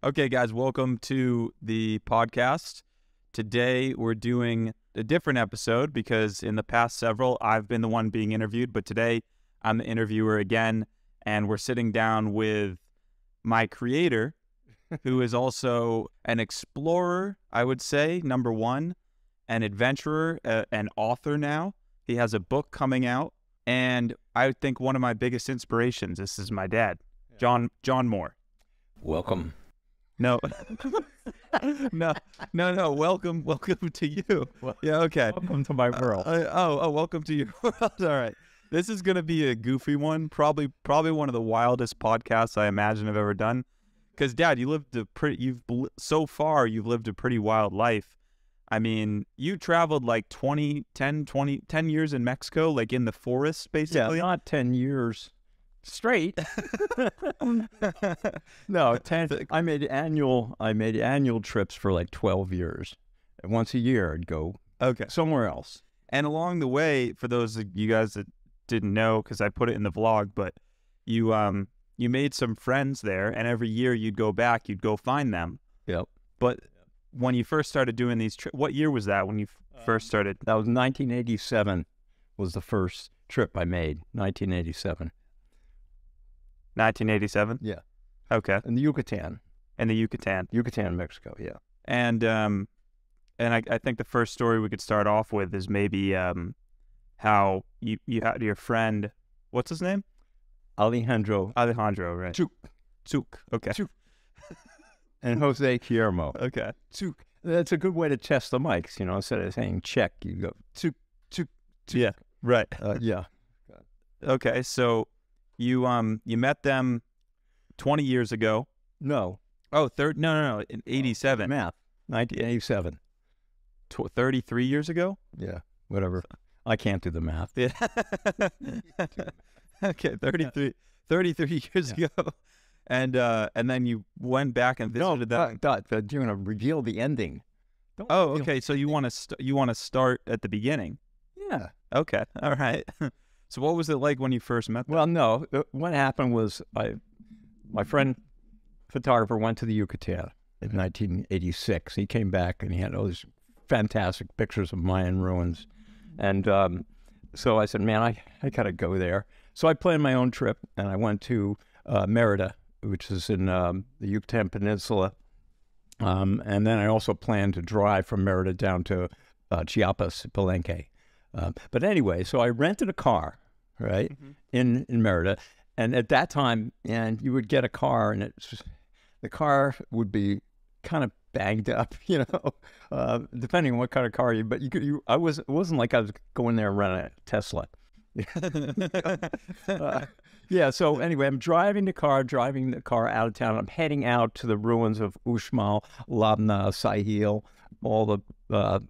Okay, guys, welcome to the podcast. Today, we're doing a different episode because in the past several, I've been the one being interviewed, but today I'm the interviewer again, and we're sitting down with my creator, who is also an explorer, I would say, number one, an adventurer, an author now. He has a book coming out, and I think one of my biggest inspirations, this is my dad, John Moore. Welcome. No, no. Welcome to you. Yeah, okay. Welcome to my world. Welcome to your world. All right. This is gonna be a goofy one. Probably one of the wildest podcasts I imagine I've ever done. Because, Dad, you've lived a pretty wild life. I mean, you traveled like 10 years in Mexico, like in the forest, basically. Yeah, not 10 years straight. No, 10. I made annual trips for like 12 years. And once a year, I'd go somewhere else. And along the way, for those of you guys that didn't know, because I put it in the vlog, but you made some friends there, and every year you'd go back, you'd go find them. Yep. But when you first started doing these trips, what year was that when you first started? That was 1987 was the first trip I made, 1987. 1987? Yeah. Okay. In the Yucatan. Yucatan, Mexico, yeah. And I think the first story we could start off with is maybe how you had your friend, what's his name? Alejandro, right. Chuk. Okay. Chuk. And Jose Guillermo. Okay. Chuk. That's a good way to test the mics, instead of saying check, you go chuk, chuk, chuk. Yeah, right. Yeah. Okay, so you met them 20 years ago. No. Oh, no, in 87. Math. 1987. 33 years ago? Yeah, whatever. I can't do the math. Yeah. Okay, 33 years ago. And then you went back and visited them. You're going to reveal the ending. Okay. So you want to start at the beginning? Yeah. Okay. All right. So what was it like when you first met them? Well, no. What happened was my friend photographer went to the Yucatan in 1986. He came back and he had all these fantastic pictures of Mayan ruins. And so I said, man, I got to go there. So I planned my own trip, and I went to Merida, which is in the Yucatan Peninsula. And then I also planned to drive from Merida down to Chiapas, Palenque. But anyway, so I rented a car, right, in Merida. And at that time, and you would get a car, and the car would be kind of banged up, depending on what kind of car you. But it wasn't like I was going there and running a Tesla. Yeah. So anyway, I'm driving the car out of town. I'm heading out to the ruins of Uxmal, Labna, Sahil, all the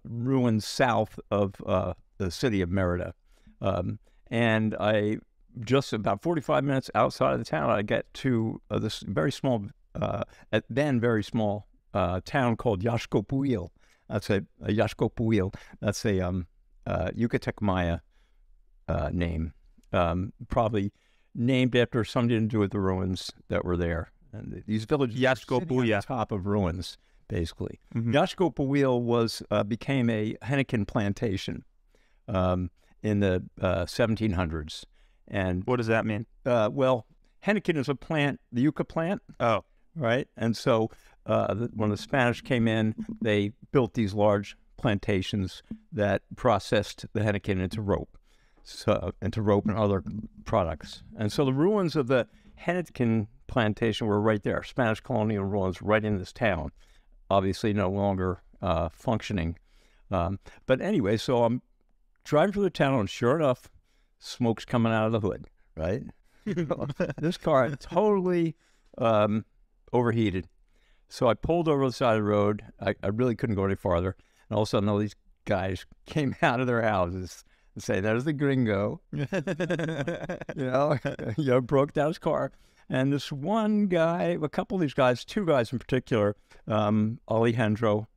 ruins south of the city of Merida. And I just about 45 minutes outside of the town, I get to this very small, very small town called Yaxcopuil. That's a Yaxcopuil. That's a Yucatec Maya name, probably named after something to do with the ruins that were there. And these villages sitting on the top of ruins, basically. Yaxcopuil became a henequen plantation in the 1700s. And what does that mean? Well, henequen is a plant, the yucca plant. Oh. Right? And so when the Spanish came in, they built these large plantations that processed the henequen into rope. Into rope and other products. And so the ruins of the henequen plantation were right there, Spanish colonial ruins right in this town, obviously no longer functioning. But anyway, so I'm driving through the town, and sure enough, smoke's coming out of the hood, right? This car totally overheated. So I pulled over the side of the road. I really couldn't go any farther. And all of a sudden, all these guys came out of their houses and say, "There's the gringo." Broke down his car. And this one guy, a couple of these guys, two guys in particular, Alejandro,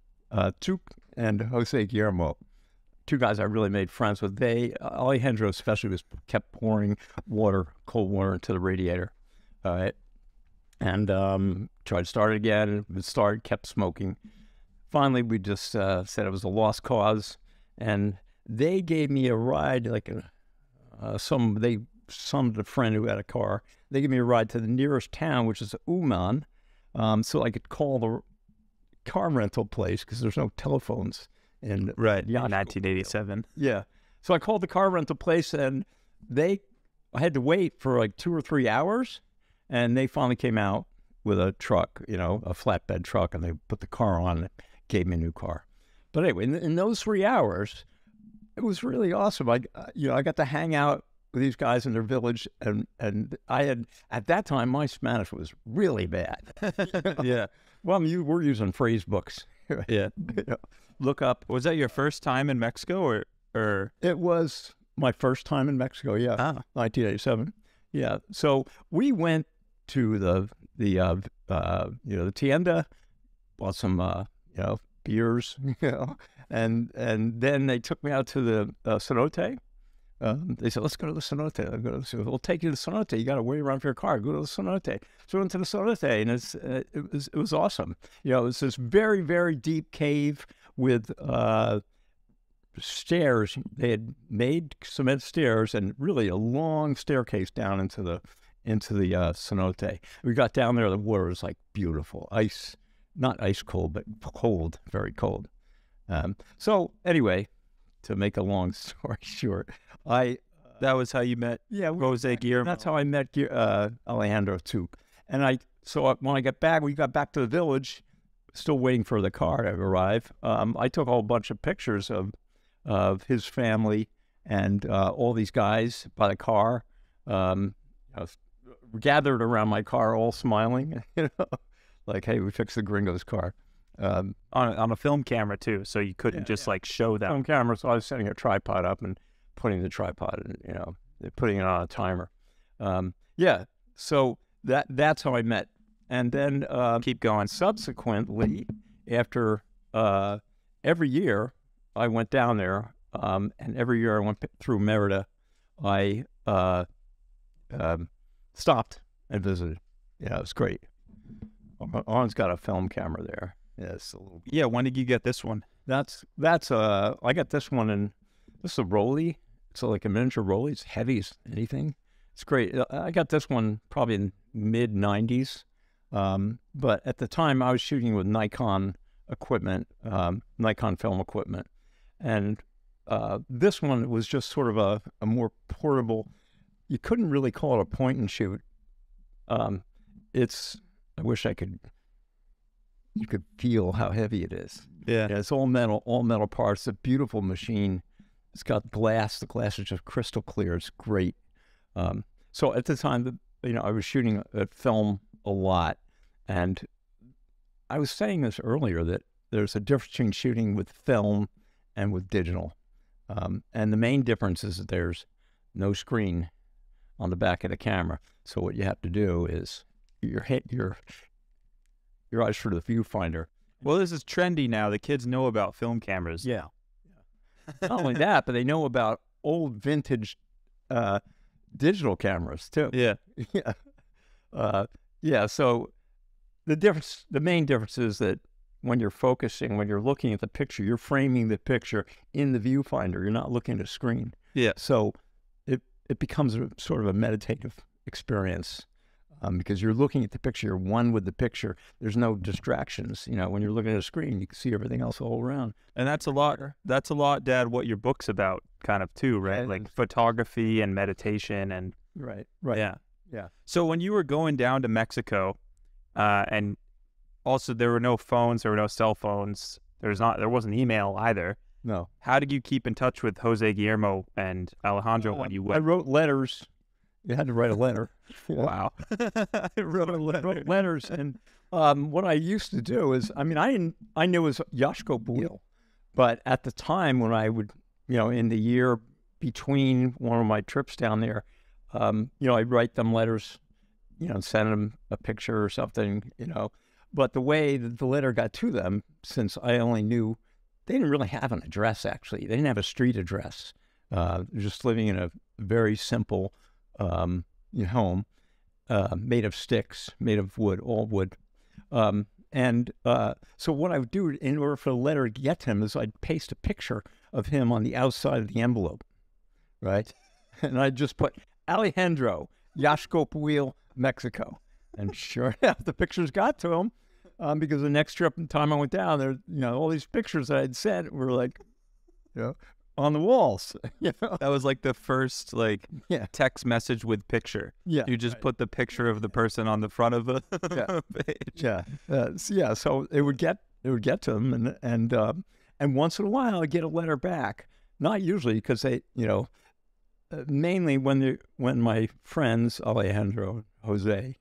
Chuk, and Jose Guillermo, two guys I really made friends with. Alejandro especially kept pouring cold water into the radiator. All right. and tried to start it again. It started, kept smoking. Finally, we just said it was a lost cause, and they gave me a ride, like some of the friend who had a car. They gave me a ride to the nearest town, which is Uman, so I could call the car rental place because there's no telephones in right. 1987. Yeah, so I called the car rental place, and I had to wait for like 2 or 3 hours, and they finally came out with a truck, a flatbed truck, and they put the car on and gave me a new car. But anyway, in those 3 hours, it was really awesome. I got to hang out with these guys in their village, and I had, at that time, my Spanish was really bad. Yeah. Well, we're using phrase books. Yeah. Look up. Was that your first time in Mexico, or? It was my first time in Mexico. Yeah. 1987. Yeah. So we went to the tienda, bought some beers, and then they took me out to the cenote. They said, let's go to the cenote. We'll take you to the cenote. You got to wait around for your car. Go to the cenote. So we went to the cenote, and it was awesome. It was this very, very deep cave with stairs. They had made cement stairs and really a long staircase down into the cenote. We got down there. The water was like beautiful ice, not ice cold, but cold, very cold. So anyway, to make a long story short, that was how you met Jose Guillermo. That's how I met Alejandro too. And when I got back, we got back to the village, still waiting for the car to arrive. I took a whole bunch of pictures of his family and all these guys by the car, gathered around my car, all smiling, like, hey, we fixed the gringo's car. On a film camera too, so you couldn't just like show them. Film camera, so I was setting a tripod up and putting the tripod in, putting it on a timer. So that's how I met. And then keep going. Subsequently, after every year I went down there, and every year I went through Merida, I stopped and visited. Yeah, it was great. Arn's got a film camera there. Yes, yeah. When did you get this one? I got this one this is a Rolly. It's like a miniature Rolly. It's heavy as anything. It's great. I got this one probably in mid-90s. But at the time I was shooting with Nikon equipment, Nikon film equipment. And this one was just sort of a more portable. You couldn't really call it a point and shoot. I wish you could feel how heavy it is. Yeah. It's all metal parts. It's a beautiful machine. It's got glass. The glass is just crystal clear. It's great. So at the time, I was shooting film a lot, and I was saying this earlier that there's a difference between shooting with film and with digital. And the main difference is that there's no screen on the back of the camera. So what you have to do is your eyes for the viewfinder. Well, this is trendy now. The kids know about film cameras. Yeah. Not only that, but they know about old vintage digital cameras too. Yeah. Yeah. So the main difference is that when you're focusing, when you're looking at the picture, you're framing the picture in the viewfinder. You're not looking at a screen. Yeah. So it becomes sort of a meditative experience. Because you're looking at the picture, you're one with the picture. There's no distractions. When you're looking at a screen, you can see everything else all around. And that's a lot, Dad, what your book's about kind of too, right? Like photography and meditation and... Right. Yeah. So when you were going down to Mexico, and also there were no phones, there were no cell phones, there wasn't email either. No. How did you keep in touch with Jose Guillermo and Alejandro when you went? I wrote letters. You had to write a letter. Wow. I wrote letters. And what I used to do is, I knew it was Yashko Buil, but at the time when I would, in the year between one of my trips down there, I'd write them letters, send them a picture or something, But the way that the letter got to them, since I only knew, they didn't really have an address, actually. They didn't have a street address. They're just living in a very simple home. made of sticks, made of wood, all wood. So what I would do in order for the letter to get to him is I'd paste a picture of him on the outside of the envelope, right? And I'd just put Alejandro, Yaxcoatl, Mexico. And sure enough, the pictures got to him because the next time I went down there, all these pictures that I'd sent were like, on the walls. That was like the first text message with picture. Yeah, you just put the picture of the person on the front of the page. So it would get to them, and once in a while I get a letter back. Not usually, because they mainly when my friends Alejandro, Jose,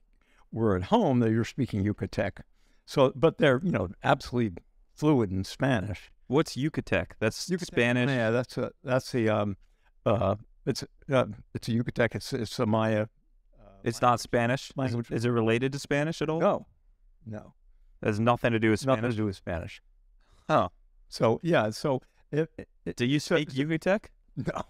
were at home, they were speaking Yucatec. So, but they're absolutely fluid in Spanish. What's Yucatec? That's Yucatec, Spanish. Yeah, it's a Yucatec. It's a Maya. It's not Spanish. Language. Is it related to Spanish at all? No. It has nothing to do with Spanish. Nothing to do with Spanish. Huh. So yeah. So do you speak Yucatec? No.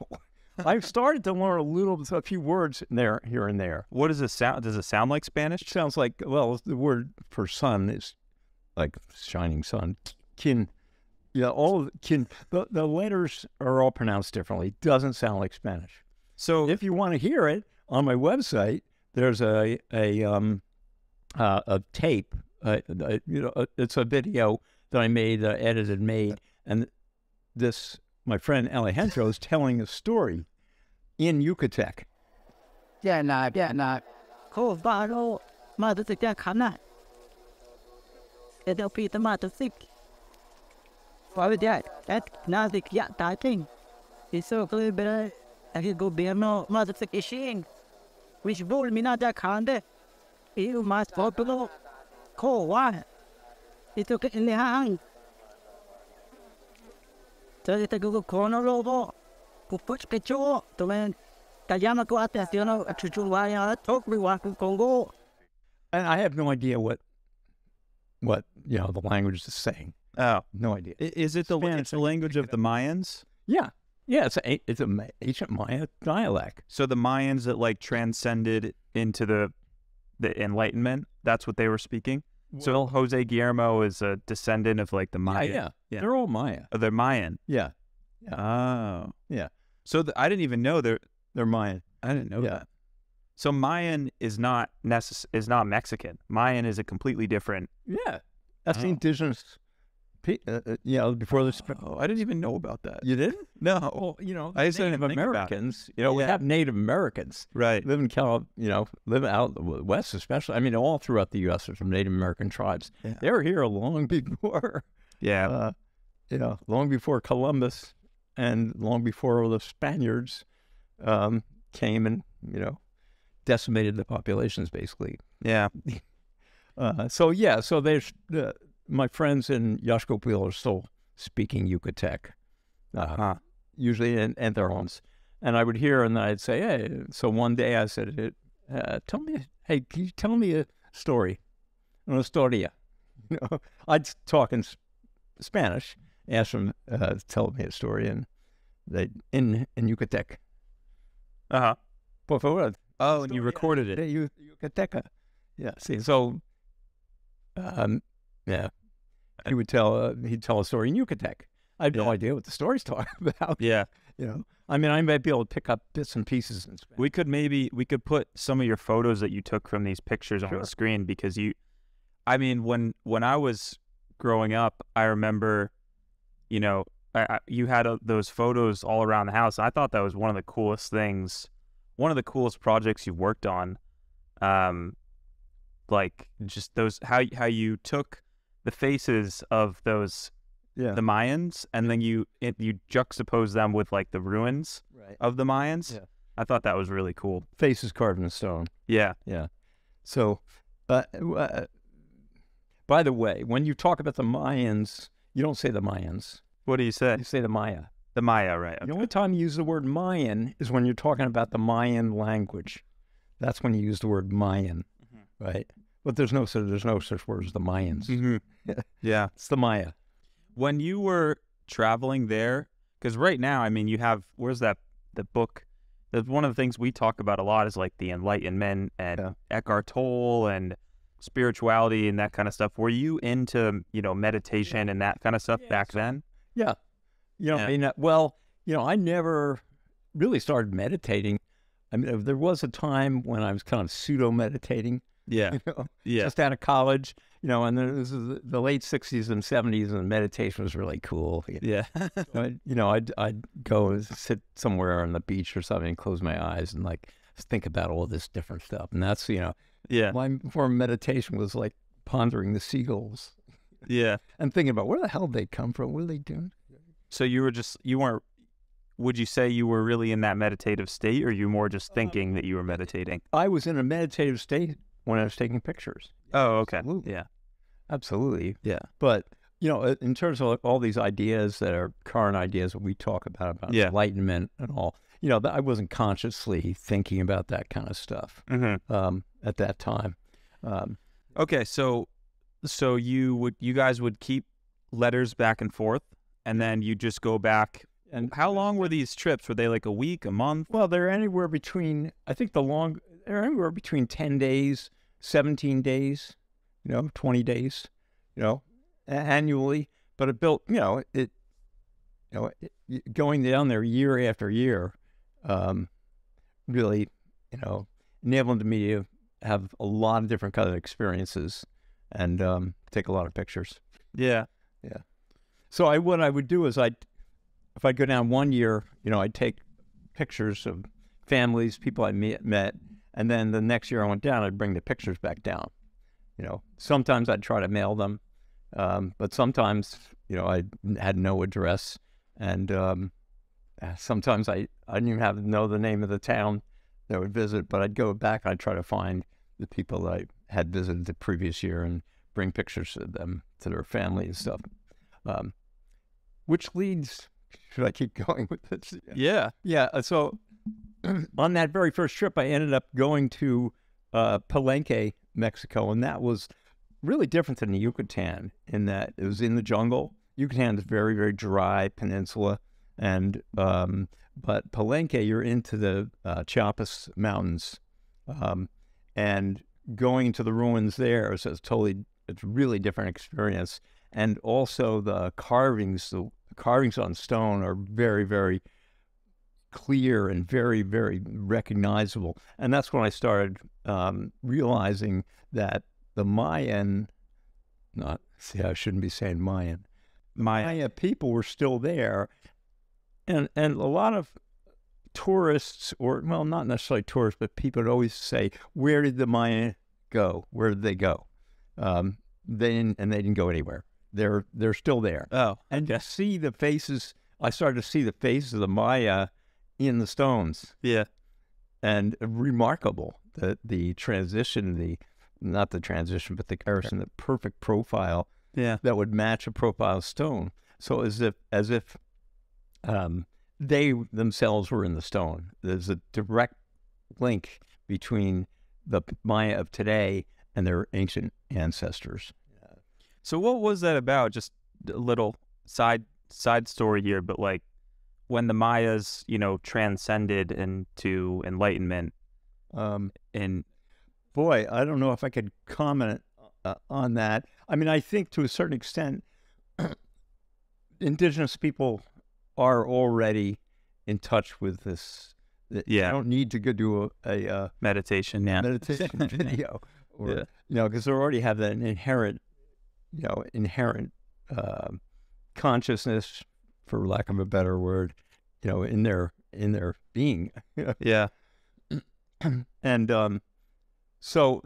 I've started to learn a few words here and there. What does it sound? Does it sound like Spanish? It sounds like, well, the word for sun is like shining sun. Kin. Yeah, all of kin. The letters are all pronounced differently. Doesn't sound like Spanish. So if you want to hear it, on my website, there's a tape. It's a video that I made, edited, and my friend Alejandro is telling a story in Yucatec. And I have no idea what the language is saying. Oh, no idea. Is it it's the language of the Mayans? Yeah, it's an ancient Maya dialect. So the Mayans that transcended into the Enlightenment, that's what they were speaking. Well, so Jose Guillermo is a descendant of the Maya. Yeah. They're all Maya. Oh, they're Mayan. Yeah. Oh, yeah. So I didn't even know they're Mayan. I didn't know that. So Mayan is not Mexican. Mayan is a completely different. Yeah, that's the indigenous. Before this. Oh, I didn't even know about that. You didn't? No. Well, I just Native Americans. We have Native Americans, right? Live in live out the West, especially. I mean, all throughout the U.S. There's some Native American tribes. Yeah. They were here long before. Yeah. Long before Columbus, and long before the Spaniards came and decimated the populations, basically. Yeah. So there's. My friends in Yaxcoatl are still speaking Yucatec, usually in their homes. And I would hear, and I'd say, hey. So one day I said, can you tell me a story? Una historia. I'd talk in Spanish, ask them to tell me a story, and they in Yucatec. Por favor. Oh, and you recorded it. Yucateca. Yeah. See, so. Yeah, he'd tell a story in Yucatec. I have no idea what the story's talking about. Yeah, I mean, I might be able to pick up bits and pieces in Spanish. We could put some of your photos that you took from these pictures on the screen, because when I was growing up, I remember, you had those photos all around the house. I thought that was one of the coolest things, one of the coolest projects you've worked on. Just those how you took the faces of those the Mayans, and then you juxtapose them with the ruins of the Mayans. Yeah. I thought that was really cool. Faces carved in stone. Yeah. So, by the way, when you talk about the Mayans, you don't say the Mayans. What do you say? You say the Maya. The Maya, right? Okay. The only time you use the word Mayan is when you're talking about the Mayan language. That's when you use the word Mayan, right? But there's no such word as the Mayans. Mm-hmm. Yeah. It's the Maya. When you were traveling there, because right now, you have, where's the book That's one of the things we talk about a lot is like the Enlightenment and Eckhart Tolle and spirituality and that kind of stuff. Were you into, meditation and that kind of stuff back then? Yeah. I mean, I never really started meditating. I mean, there was a time when I was kind of pseudo-meditating. Yeah. Just out of college, and then this is the late 60s and 70s, and meditation was really cool. Yeah. I'd go and sit somewhere on the beach or something and close my eyes and like think about all this different stuff. And that's, my form of meditation was like pondering the seagulls. Yeah. And thinking about where the hell they come from, what are they doing? So would you say you were really in that meditative state, or you more just thinking that you were meditating? I was in a meditative state when I was taking pictures. Oh, okay. Absolutely. Yeah. Absolutely. Yeah. But, in terms of all these ideas that are current ideas that we talk about enlightenment and all, I wasn't consciously thinking about that kind of stuff at that time. Okay. So you guys would keep letters back and forth, and then you just go back. And how long were these trips? Were they like a week, a month? Well, they're anywhere between, I think they're anywhere between 10 days, 17 days, 20 days, annually. But it built, going down there year after year, really, enabled me to have a lot of different kind of experiences and take a lot of pictures. Yeah. Yeah. So what I would do is if I'd go down 1 year, I'd take pictures of families, people I met, and then the next year I went down, I'd bring the pictures back down. Sometimes I'd try to mail them, but sometimes, I had no address, and sometimes I didn't even know the name of the town that I would visit, but I'd go back and I'd try to find the people that I had visited the previous year and bring pictures of them to their family and stuff. Which leads... Should I keep going with this? Yeah. Yeah. So on that very first trip, I ended up going to Palenque, Mexico, and that was really different than the Yucatan in that it was in the jungle. Yucatan is very, very dry peninsula, and but Palenque, you're into the Chiapas Mountains, and going to the ruins there is it's a really different experience. And also the carvings on stone are very, very clear and very, very recognizable. And that's when I started realizing that the Mayan, I shouldn't be saying Mayan. Maya people were still there. And a lot of tourists, not necessarily tourists, but people would always say, where did the Maya go? Where did they go? They didn't go anywhere. They're still there. Oh, and to see the faces, I started to see the faces of the Maya in the stones. Yeah, and remarkable the transition, not the transition, but the comparison, the perfect profile. Yeah, that would match a profile of stone. So as if they themselves were in the stone. There's a direct link between the Maya of today and their ancient ancestors. So what was that about? Just a little side story here, but like when the Mayas, transcended into enlightenment, and boy, I don't know if I could comment on that. I mean, I think to a certain extent, indigenous people are already in touch with this. Yeah, I don't need to go do a meditation video, or because they already have that inherent consciousness, for lack of a better word, in their being. Yeah. And so,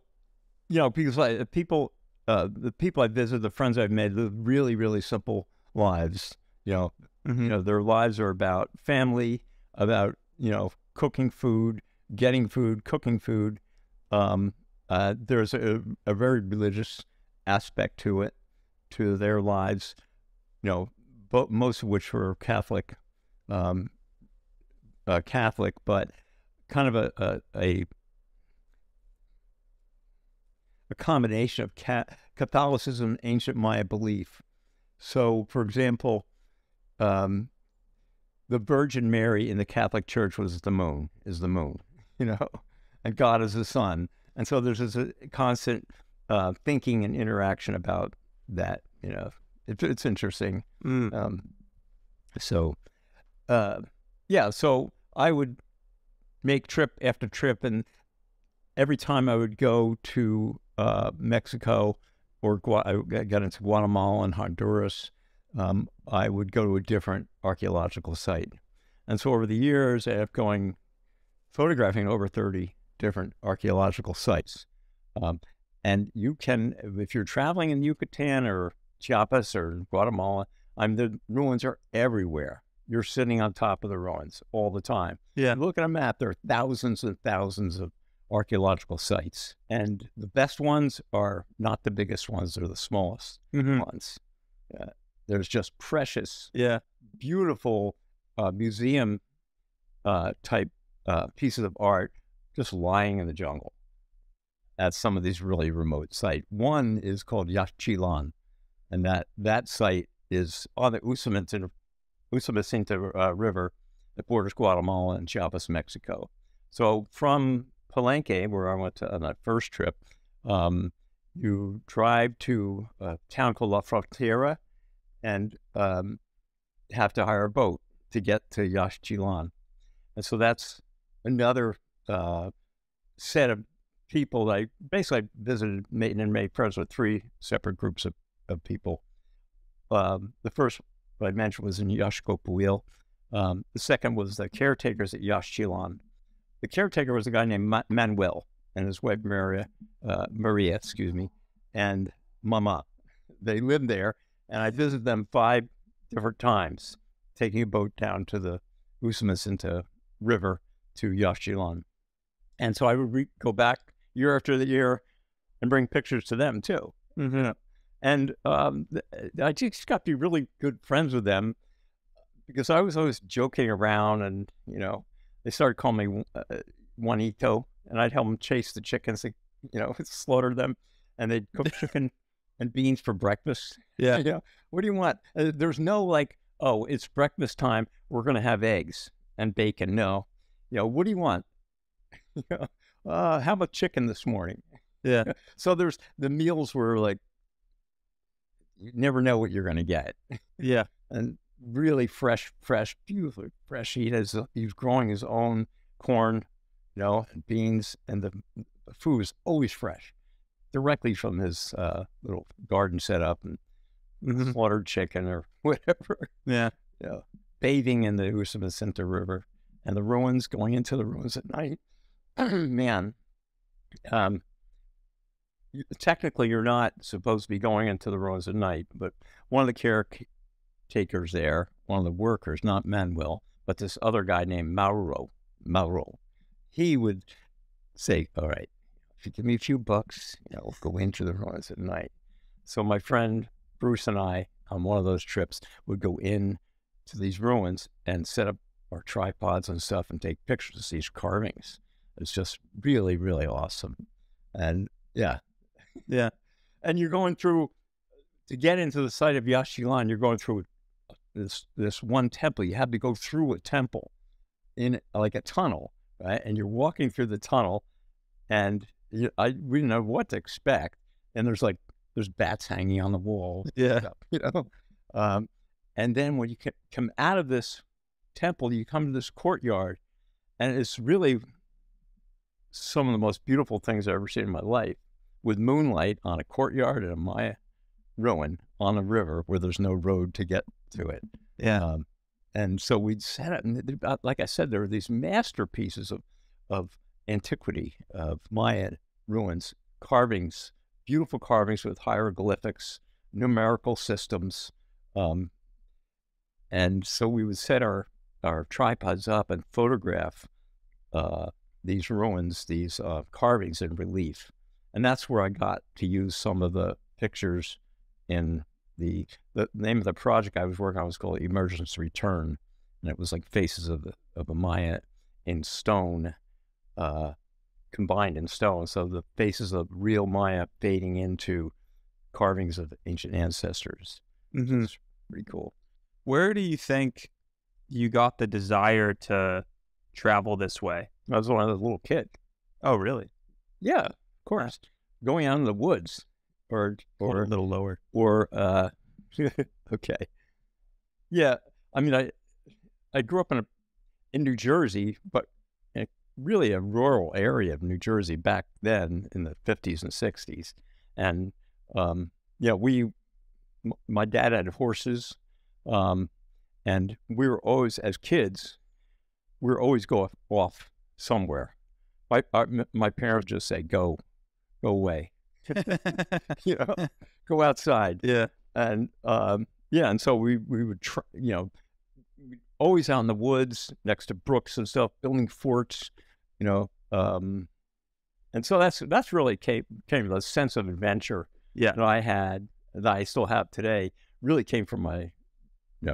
because the people I visit, the friends I've made, live really, really simple lives. Their lives are about family, about cooking food, getting food, cooking food. There's a very religious aspect to their lives, but most of which were Catholic, but kind of a combination of Catholicism and ancient Maya belief. So, for example, the Virgin Mary in the Catholic Church is the moon, and God is the sun. And so there's this constant thinking and interaction about that, It's interesting. So I would make trip after trip, and every time I would go to Mexico or I got into Guatemala and Honduras, I would go to a different archaeological site. And so over the years, I ended up photographing over 30 different archaeological sites. And you can, if you're traveling in Yucatan or Chiapas or Guatemala, the ruins are everywhere. You're sitting on top of the ruins all the time. Yeah. Look at a map. There are thousands and thousands of archaeological sites. And the best ones are not the biggest ones. They're the smallest ones. There's just precious, beautiful museum type pieces of art just lying in the jungle at some of these really remote sites. One is called Yaxchilan, and that site is on the Usumacinta River that borders Guatemala and Chiapas, Mexico. So from Palenque, where I went on that first trip, you drive to a town called La Frontera and have to hire a boat to get to Yaxchilan. And so that's another set of people that I basically visited and made friends with 3 separate groups of people. The first I mentioned was in Yaxcopuil. The second was the caretakers at Yaxchilan. The caretaker was a guy named Manuel and his wife Maria, and Mama. They lived there, and I visited them 5 different times, taking a boat down to the Usumacinta River to Yaxchilan. And so I would go back year after the year and bring pictures to them too. And I just got to be really good friends with them because I was always joking around, and they started calling me Juanito, and I'd help them chase the chickens, slaughter them, and they'd cook chicken and beans for breakfast. Yeah. What do you want? There's no oh, it's breakfast time, we're going to have eggs and bacon. No. What do you want? How about chicken this morning? Yeah. So the meals were like, you never know what you're going to get. Yeah. And really fresh, beautifully fresh. He was growing his own corn, and beans, and the food was always fresh, directly from his little garden setup, and slaughtered chicken or whatever. Yeah. Bathing in the Usumacinta River and the ruins, going into the ruins at night. Man, technically you're not supposed to be going into the ruins at night, but one of the caretakers there, one of the workers, not Manuel, but this other guy named Mauro, he would say, all right, if you give me a few bucks, we'll go into the ruins at night. So my friend Bruce and I, on one of those trips, would go in to these ruins and set up our tripods and stuff and take pictures of these carvings. It's just really, really awesome. And yeah. And you're going through, to get into the site of Yaxchilan, you're going through this one temple. You have to go through a temple in like a tunnel, right? And you're walking through the tunnel, and we didn't know what to expect. And there's bats hanging on the wall. Yeah. And then when you come out of this temple, you come to this courtyard, and it's really some of the most beautiful things I've ever seen in my life, with moonlight on a courtyard and a Maya ruin on a river where there's no road to get to it. Yeah. And so we'd set up, and like I said, there were these masterpieces of antiquity, of Maya ruins, carvings, beautiful carvings with hieroglyphics, numerical systems. And so we would set our tripods up and photograph these ruins, these carvings in relief. And that's where I got to use some of the pictures in the name of the project I was working on was called Emergence Return. And it was like faces of a Maya in stone, combined in stone. So the faces of real Maya fading into carvings of ancient ancestors. It's pretty cool. Where do you think you got the desire to travel this way? I was when I was a little kid. Oh, really? Yeah, of course. Going out in the woods, or A little lower. or okay. Yeah, I mean, I grew up in New Jersey, but really a rural area of New Jersey back then in the 50s and 60s. And, yeah, my dad had horses, and we were always, as kids, we were always go off somewhere. My parents just say, go away, go outside. Yeah. And, yeah, and so we would, always out in the woods next to brooks and stuff, building forts, and so that's really came the sense of adventure that I had, that I still have today, really came from my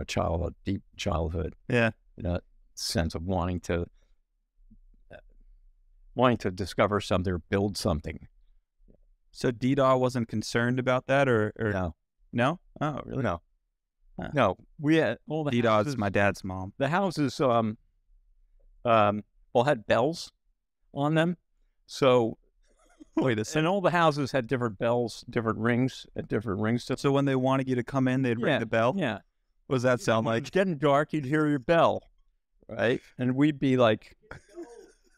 childhood, deep childhood. Yeah. Sense of wanting to discover something or build something. So Dida wasn't concerned about that, or No. no? Oh, really? No. Huh. No, we had all the Dida's houses. my dad's mom. The houses all had bells on them. So Wait a and second. all the houses had different bells, different rings to So when they wanted you to come in, they'd ring the bell? Yeah. What does that sound When like? it's getting dark, you'd hear your bell, right? And we'd be like,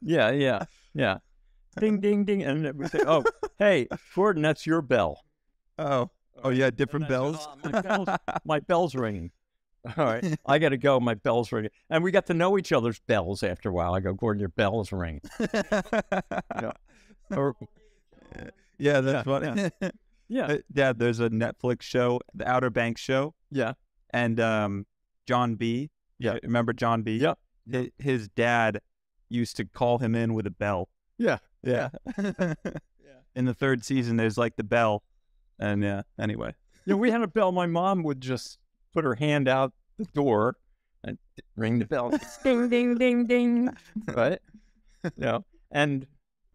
yeah. Ding, ding, ding. And we'd say, oh, hey, Gordon, that's your bell. Oh, you had different bells? My bell's ringing. All right, I got to go. My bell's ringing. And we got to know each other's bells after a while. I go, Gordon, your bell's ringing. Or, yeah, that's funny. yeah. Dad, there's a Netflix show, The Outer Banks show, Yeah. and John B. Yeah. Remember John B? Yeah. His dad used to call him in with a bell. Yeah. Yeah. In the third season, there's like the bell. And anyway. Yeah, we had a bell. My mom would just put her hand out the door and ring the bell. Ding, ding, ding, ding. Right? And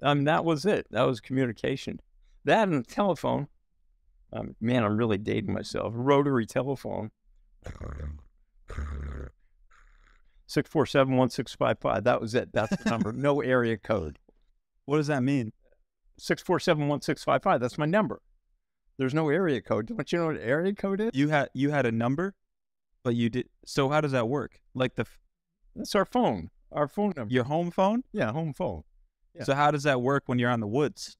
that was it. That was communication. That and the telephone. Man, I'm really dating myself. Rotary telephone. 647-1655. That was it. That's the number. No area code. What does that mean? 647-1655. That's my number. There's no area code. Don't you know what area code is? You had a number, but you did. So how does that work? Like That's our phone. Our phone number. your home phone? Yeah, home phone. Yeah. So how does that work when you're on the woods?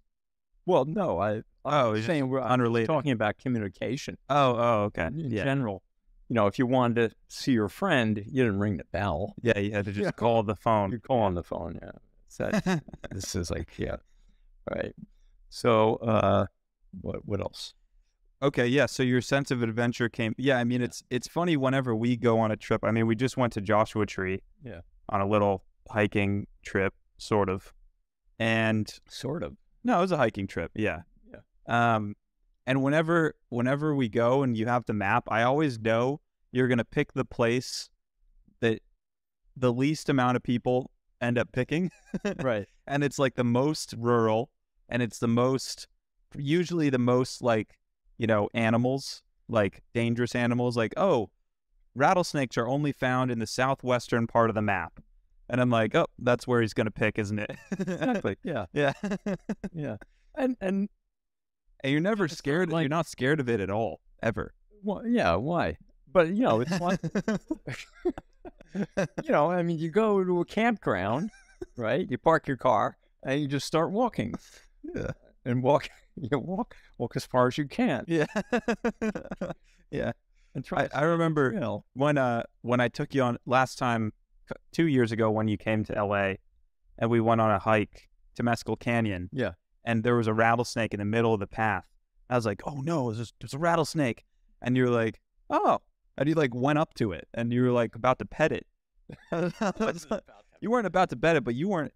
Well, no, I'm saying we're unrelated. talking about communication. Oh, okay. In general. If you wanted to see your friend, you didn't ring the bell. Yeah, you had to just call the phone. You call on the phone, yeah. This is like, yeah. All right. So, what else? Okay, yeah. So your sense of adventure came. Yeah, I mean, it's funny whenever we go on a trip. I mean, we just went to Joshua Tree. Yeah. On a little hiking trip, sort of. And Sort of. no, it was a hiking trip. Yeah. Yeah. And whenever we go and you have the map, I always know you're gonna pick the place that the least amount of people end up picking. Right. And it's like the most rural, and it's usually the most like, animals, like dangerous animals, like, oh, rattlesnakes are only found in the southwestern part of the map. And I'm like, oh, that's where he's going to pick, isn't it? Exactly. Yeah. Yeah. Yeah. And you're never scared. like- You're not scared of it at all, ever. well, yeah, why? But, it's like, I mean, you go to a campground, right? You park your car and you just start walking. Yeah. And walk as far as you can. Yeah. Yeah. And try. I remember when I took you on last time, 2 years ago, when you came to LA, and we went on a hike to Mescal Canyon. Yeah. And there was a rattlesnake in the middle of the path. I was like, oh no, there's a rattlesnake. And you're like, oh. And you like went up to it and you were like about to pet it. You weren't about to pet it, but you were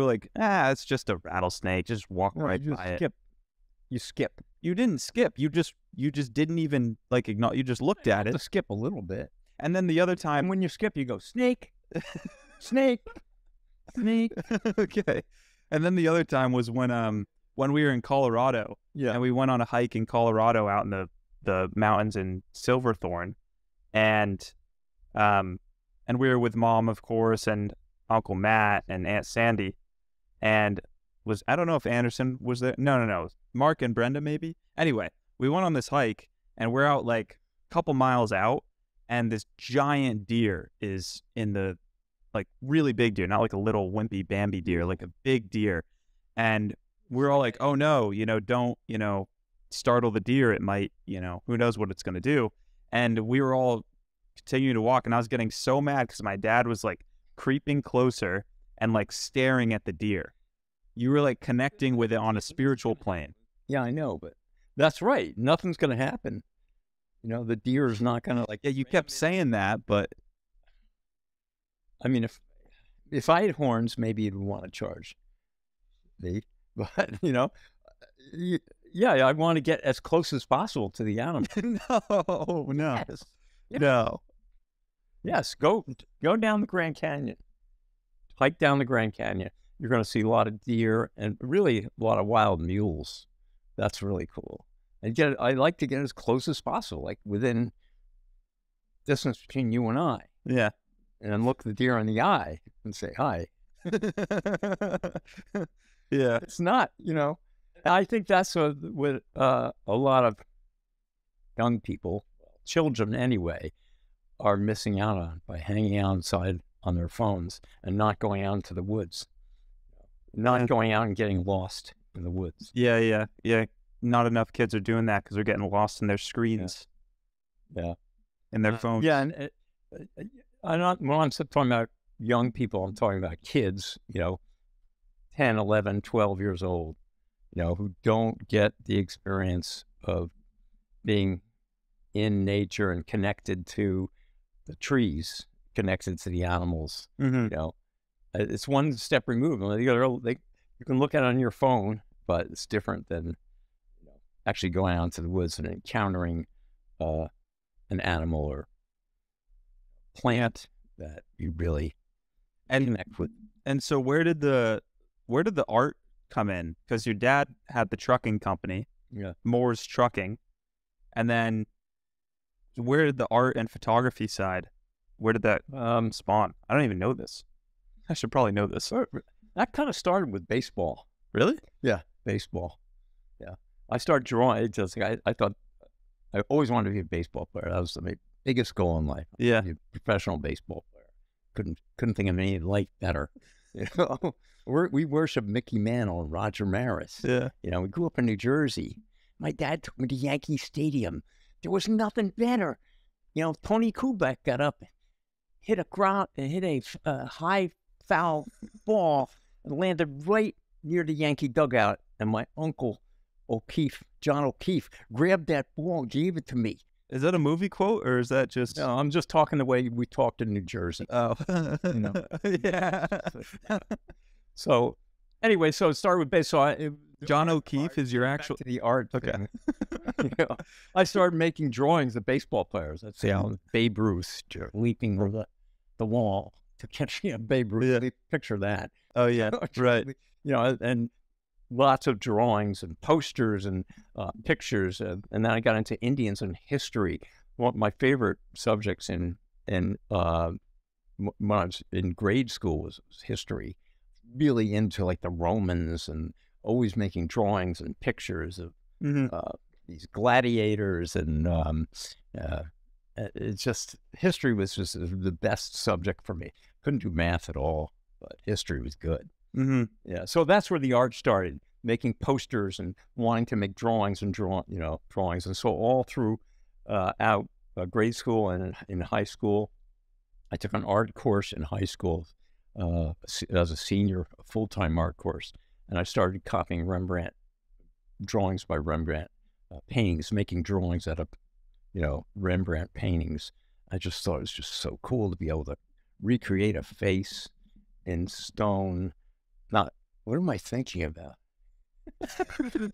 like, it's just a rattlesnake. Just walk right by it. You skip. You didn't skip. You just didn't even like acknowledge. You just looked at it. To skip a little bit. And then the other time, And when you skip, you go, snake, snake, snake. okay. And then the other time was when we were in Colorado. Yeah. And we went on a hike in Colorado out in the mountains in Silverthorne. And and we were with Mom, of course, and Uncle Matt and Aunt Sandy, and I don't know if Anderson was there. No. Mark and Brenda, maybe. Anyway, we went on this hike, and we're out like a couple miles out, and this giant deer is in the, like, really big deer, not like a little wimpy Bambi deer, like a big deer. And we're all like, oh no, don't, startle the deer. It might, who knows what it's going to do. And we were all continuing to walk, and I was getting so mad because my dad was like creeping closer and like staring at the deer. You were like connecting with it on a spiritual plane. Yeah, I know, but that's right. Nothing's going to happen. The deer is not going to like. Yeah, you kept saying that, but I mean, if I had horns, maybe you'd want to charge me. But yeah, I want to get as close as possible to the animal. No. Yes. No. Yes, go down the Grand Canyon. Hike down the Grand Canyon. You're going to see a lot of deer and really a lot of wild mules. That's really cool. I like to get as close as possible, like within distance between you and I. Yeah. And look the deer in the eye and say hi. Yeah. It's not, I think that's what a lot of young people, children anyway, are missing out on by hanging outside on their phones and not going out into the woods, not going out and getting lost in the woods. Yeah. Not enough kids are doing that because they're getting lost in their screens. Yeah. In their phones. Yeah. And when I'm talking about young people, I'm talking about kids, 10, 11, 12 years old, who don't get the experience of being in nature and connected to the trees, connected to the animals. Mm-hmm. It's one step removed. You can look at it on your phone, but it's different than actually going out into the woods and encountering an animal or plant that you really connect with. And so where did the art come in? Because your dad had the trucking company, Moore's Trucking, and then where did the art and photography side, where did that spawn? I don't even know this. I should probably know this. That kind of started with baseball. Really? Yeah, baseball. Yeah, I started drawing. I thought I always wanted to be a baseball player. That was my biggest goal in life. Yeah, be a professional baseball player. Couldn't think of any light better. We worship Mickey Mantle and Roger Maris. Yeah. We grew up in New Jersey. My dad took me to Yankee Stadium. There was nothing better. Tony Kubek got up, hit a high foul ball and landed right near the Yankee dugout. And my uncle John O'Keefe, grabbed that ball and gave it to me. Is that a movie quote, or is that just... No, I'm just talking the way we talked in New Jersey. Oh. Yeah. So anyway, so it started with baseball. John O'Keefe is your actual... To the art. Okay. I started making drawings of baseball players. Let's see how Babe Ruth leaping over the wall to catch Babe Ruth. Picture that. Oh, yeah. Right. And lots of drawings and posters and pictures. And then I got into Indians and history. One of my favorite subjects when I was in grade school was history. Really into like the Romans and always making drawings and pictures of these gladiators. And it's just, history was just the best subject for me. Couldn't do math at all, but history was good. Mm-hmm. Yeah, so that's where the art started, making posters and wanting to make drawings and drawings. And so all through out grade school and in high school, I took an art course in high school as a senior, a full-time art course, and I started copying Rembrandt drawings by Rembrandt, paintings, making drawings out of Rembrandt paintings. I just thought it was just so cool to be able to recreate a face in stone. What am I thinking about?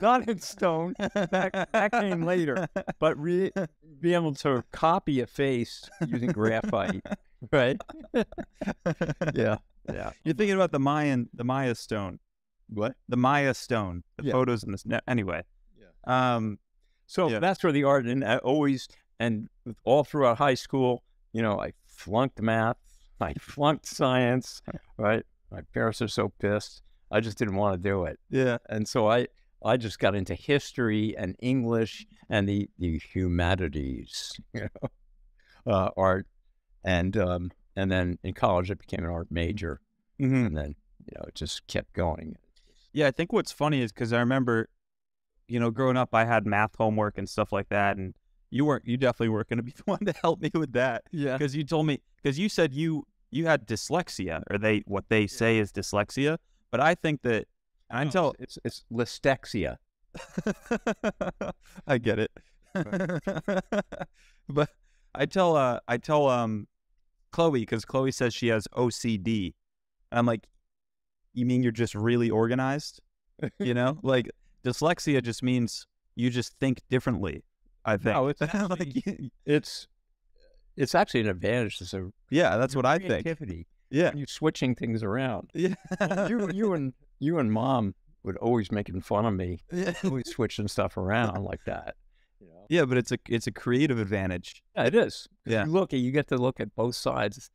Not in stone. That came later. But be able to copy a face using graphite, right? Yeah. You're thinking about the Maya stone. What? The Maya stone. The photos in this. Anyway. Yeah. That's where the art, and all throughout high school, I flunked math, I flunked science, right? My parents are so pissed. I just didn't want to do it. Yeah. And so I just got into history and English and the humanities, art. And then in college, I became an art major. Mm-hmm. And then, it just kept going. Yeah, I think what's funny is because I remember, growing up, I had math homework and stuff like that, and you definitely weren't going to be the one to help me with that. Yeah. Because you told me, because you said you had dyslexia, or what they say is dyslexia, but I think that, and I tell it's Dyslexia. I get it. But I tell Chloe, because Chloe says she has OCD. And I'm like, you mean you're just really organized? Like dyslexia just means you just think differently, I think. No, it's actually, it's actually an advantage. Yeah, that's what I think. Creativity. Yeah. You're switching things around. Yeah. you and Mom would always making fun of me. Yeah. Always switching stuff around like that. Yeah, but it's a creative advantage. Yeah, it is. Yeah. You get to look at both sides.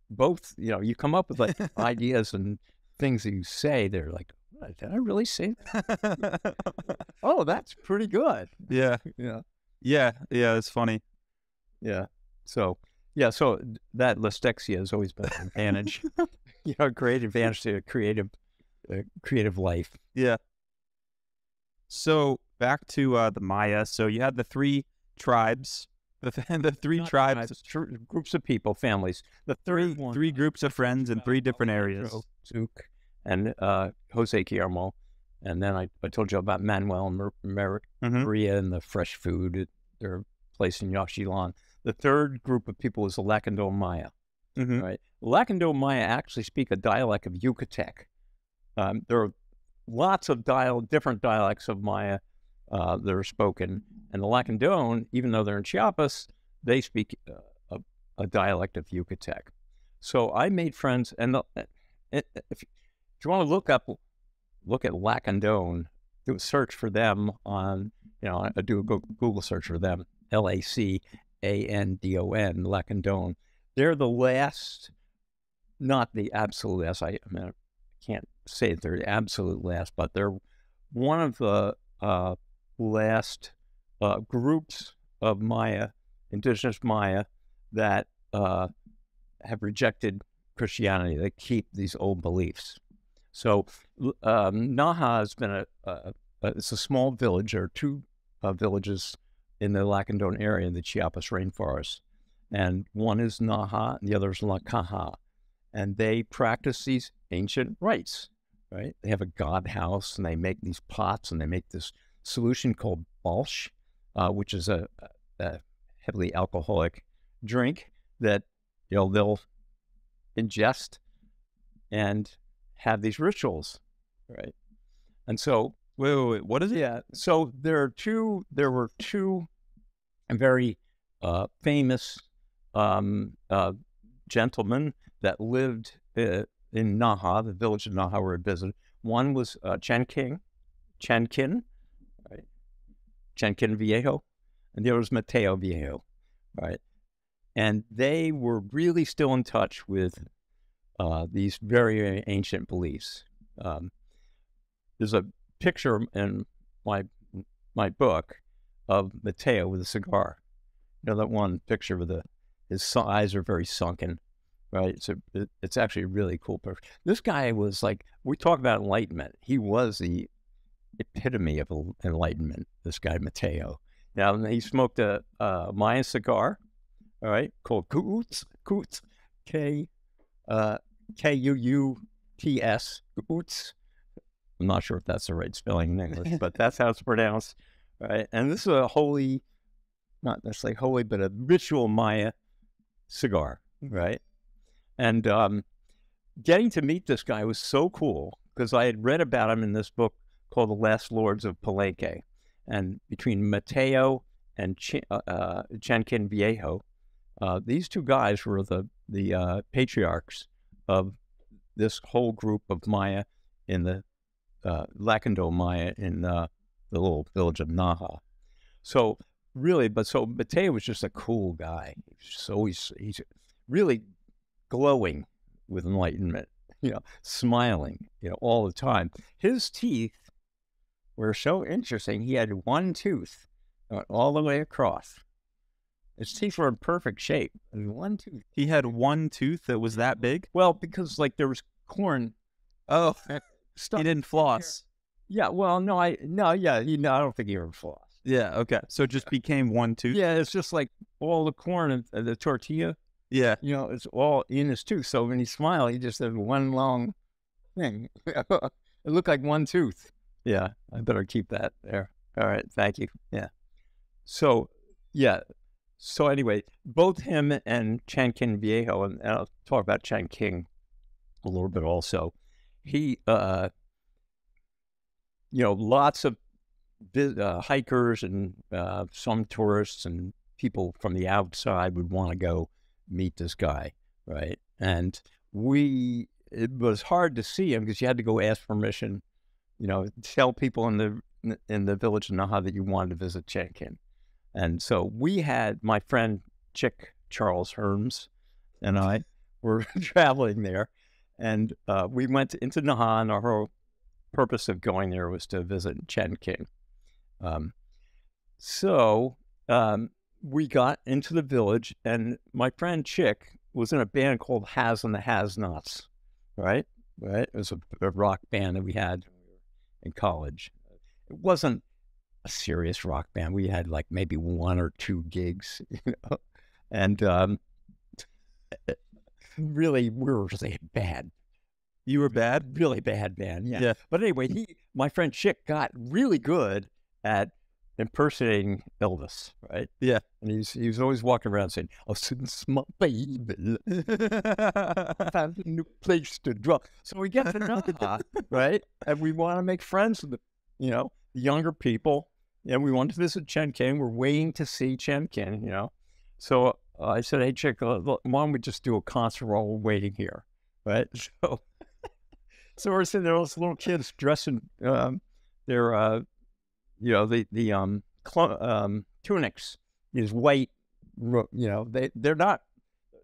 Both, you come up with like ideas and things that you say. They're like, did I really say that? Oh, that's pretty good. Yeah. Yeah. Yeah. Yeah. It's funny. Yeah. So that Dyslexia has always been an advantage. A great advantage to a creative life. Yeah. So back to the Maya. So you had the three tribes, the three tribes, groups of people, families. The three groups of friends in three different areas. Zook and Jose Guillermo. And then I told you about Manuel and Maria and the fresh food at their place in Yaxchilan. The third group of people is the Lacandon Maya. Mm-hmm. Right? Lacandon Maya actually speak a dialect of Yucatec. There are lots of different dialects of Maya that are spoken. And the Lacandon, even though they're in Chiapas, they speak a dialect of Yucatec. So I made friends, and if you want to look at Lacandon, do a search for them on, I do a Google search for them, Lacandon, Lacandon. They're the last, not the absolute last. I can't say that they're the absolute last, but they're one of the last groups of Maya, indigenous Maya, that have rejected Christianity. They keep these old beliefs. So Naha has been it's a small village. There are two villages in the Lacandon area in the Chiapas rainforest. And one is Naha and the other is La Caja. And they practice these ancient rites, right? They have a god house and they make these pots and they make this solution called balsh, which is a heavily alcoholic drink that they'll ingest and have these rituals, right? And so, wait, what is it? Yeah, so there were two very famous gentlemen that lived in Naha, the village of Naha where I visited. One was Chankin, right? Chankin Viejo, and the other was Mateo Viejo, right? And they were really still in touch with these very ancient beliefs. There's a picture in my book of Mateo with a cigar. That one picture with his eyes are very sunken, right? So it's actually a really cool picture. This guy was like, we talk about enlightenment. He was the epitome of enlightenment, this guy Mateo. Now, he smoked a Mayan cigar, all right, called Kuuts, Kuuts, Kuuts. I'm not sure if that's the right spelling in English, but that's how it's pronounced, right? And this is a holy, not necessarily holy, but a ritual Maya cigar, right? And getting to meet this guy was so cool because I had read about him in this book called The Last Lords of Palenque. And between Mateo and Chankin Viejo, these two guys were the patriarchs of this whole group of Maya in the Lacandon Maya in the little village of Naha. So really, so Mateo was just a cool guy. He's really glowing with enlightenment, smiling, all the time. His teeth were so interesting. He had one tooth all the way across. His teeth were in perfect shape. And one tooth. He had one tooth that was that big? Well, because there was corn. Oh, Stuff. He didn't floss. Yeah, well, I don't think he ever flossed. Yeah, okay. So it just became one tooth? Yeah, it's just like all the corn and the tortilla. Yeah. It's all in his tooth. So when he smiled, he just had one long thing. It looked like one tooth. Yeah, I better keep that there. All right, thank you. Yeah. So, yeah. So anyway, both him and Chan King Viejo, and I'll talk about Chan King a little bit also. He, lots of hikers and some tourists and people from the outside would want to go meet this guy, right? And it was hard to see him because you had to go ask permission, tell people in the village in Naha that you wanted to visit Chan King. And so we had my friend Chick Charles Herms and I were traveling there, and we went into Naha, and our whole purpose of going there was to visit Chan King. So we got into the village, and my friend Chick was in a band called Has and the Has-Nots, right? It was a rock band that we had in college. It wasn't a serious rock band. We had like maybe 1 or 2 gigs, and really, we were really bad. You were bad? Really bad band, yeah. But anyway, my friend Chick got really good at impersonating Elvis, right? Yeah. And he was always walking around saying, "Oh, since my baby, I found a new place to draw." So we get to know that, right? And we want to make friends with the younger people. And we want to visit Chan King. We're waiting to see Chan King, So I said, "Hey, Chick, why don't we just do a concert while we're waiting here?" Right? So we're sitting there, those little kids dressing their tunics, these white, they're not,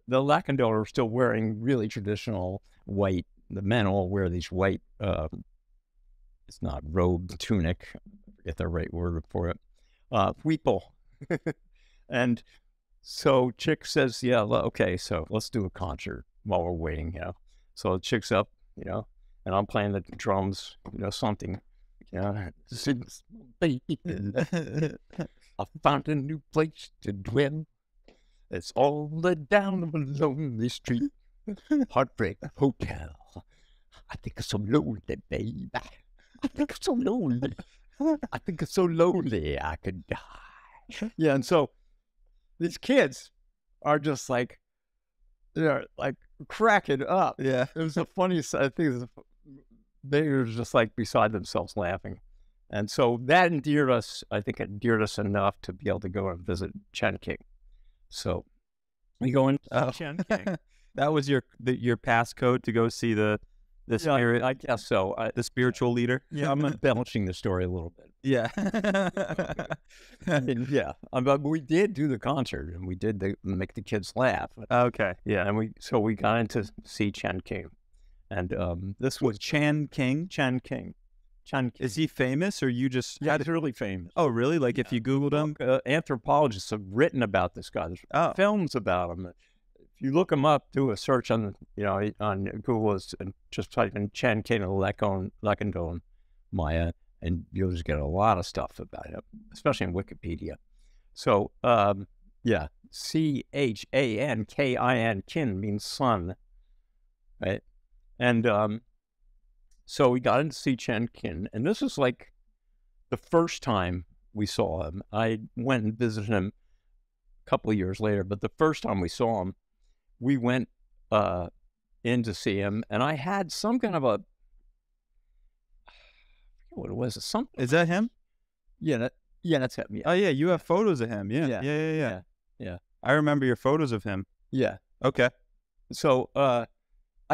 the Lacandon are still wearing really traditional white. The men all wear these white, it's not robe, tunic, I forget the right word for it, huipil. And so Chick says, "Yeah, okay, so let's do a concert while we're waiting, So Chick's up, and I'm playing the drums, something, since baby, I found a new place to dwell. It's all the down of a lonely street, Heartbreak Hotel. I think it's so lonely, baby. I think it's so lonely. I think it's so lonely I could die." Yeah, and so these kids are just like, they're like cracking up. Yeah. It was the funniest, I think they were just like beside themselves laughing. And so that endeared us enough to be able to go and visit Chan King. So we go in Chan King. That was your passcode to go see the spirit. I guess so. The spiritual leader. Yeah, I'm embellishing the story a little bit. Yeah. But we did do the concert, and we did make the kids laugh. Okay. Yeah, and we got in to see Chan King, and this was Chan King. Chan King. Is he famous, or you just? Yeah, he's really famous. Oh, really? Like if you Googled him, anthropologists have written about this guy. There's films about him. If you look him up, do a search on on Google, and just type in Chan King Lacandon Maya, and you'll just get a lot of stuff about him, especially in Wikipedia. So, Chankin, kin means son, right? And so we got in to see Chan King, and this was like the first time we saw him. I went and visited him a couple of years later, but the first time we saw him, we went in to see him, and I had some kind of a, I forget what it was. Something. Is that him? Yeah, that's him. Yeah. Oh yeah, you have photos of him. Yeah. I remember your photos of him. Yeah. Okay. So I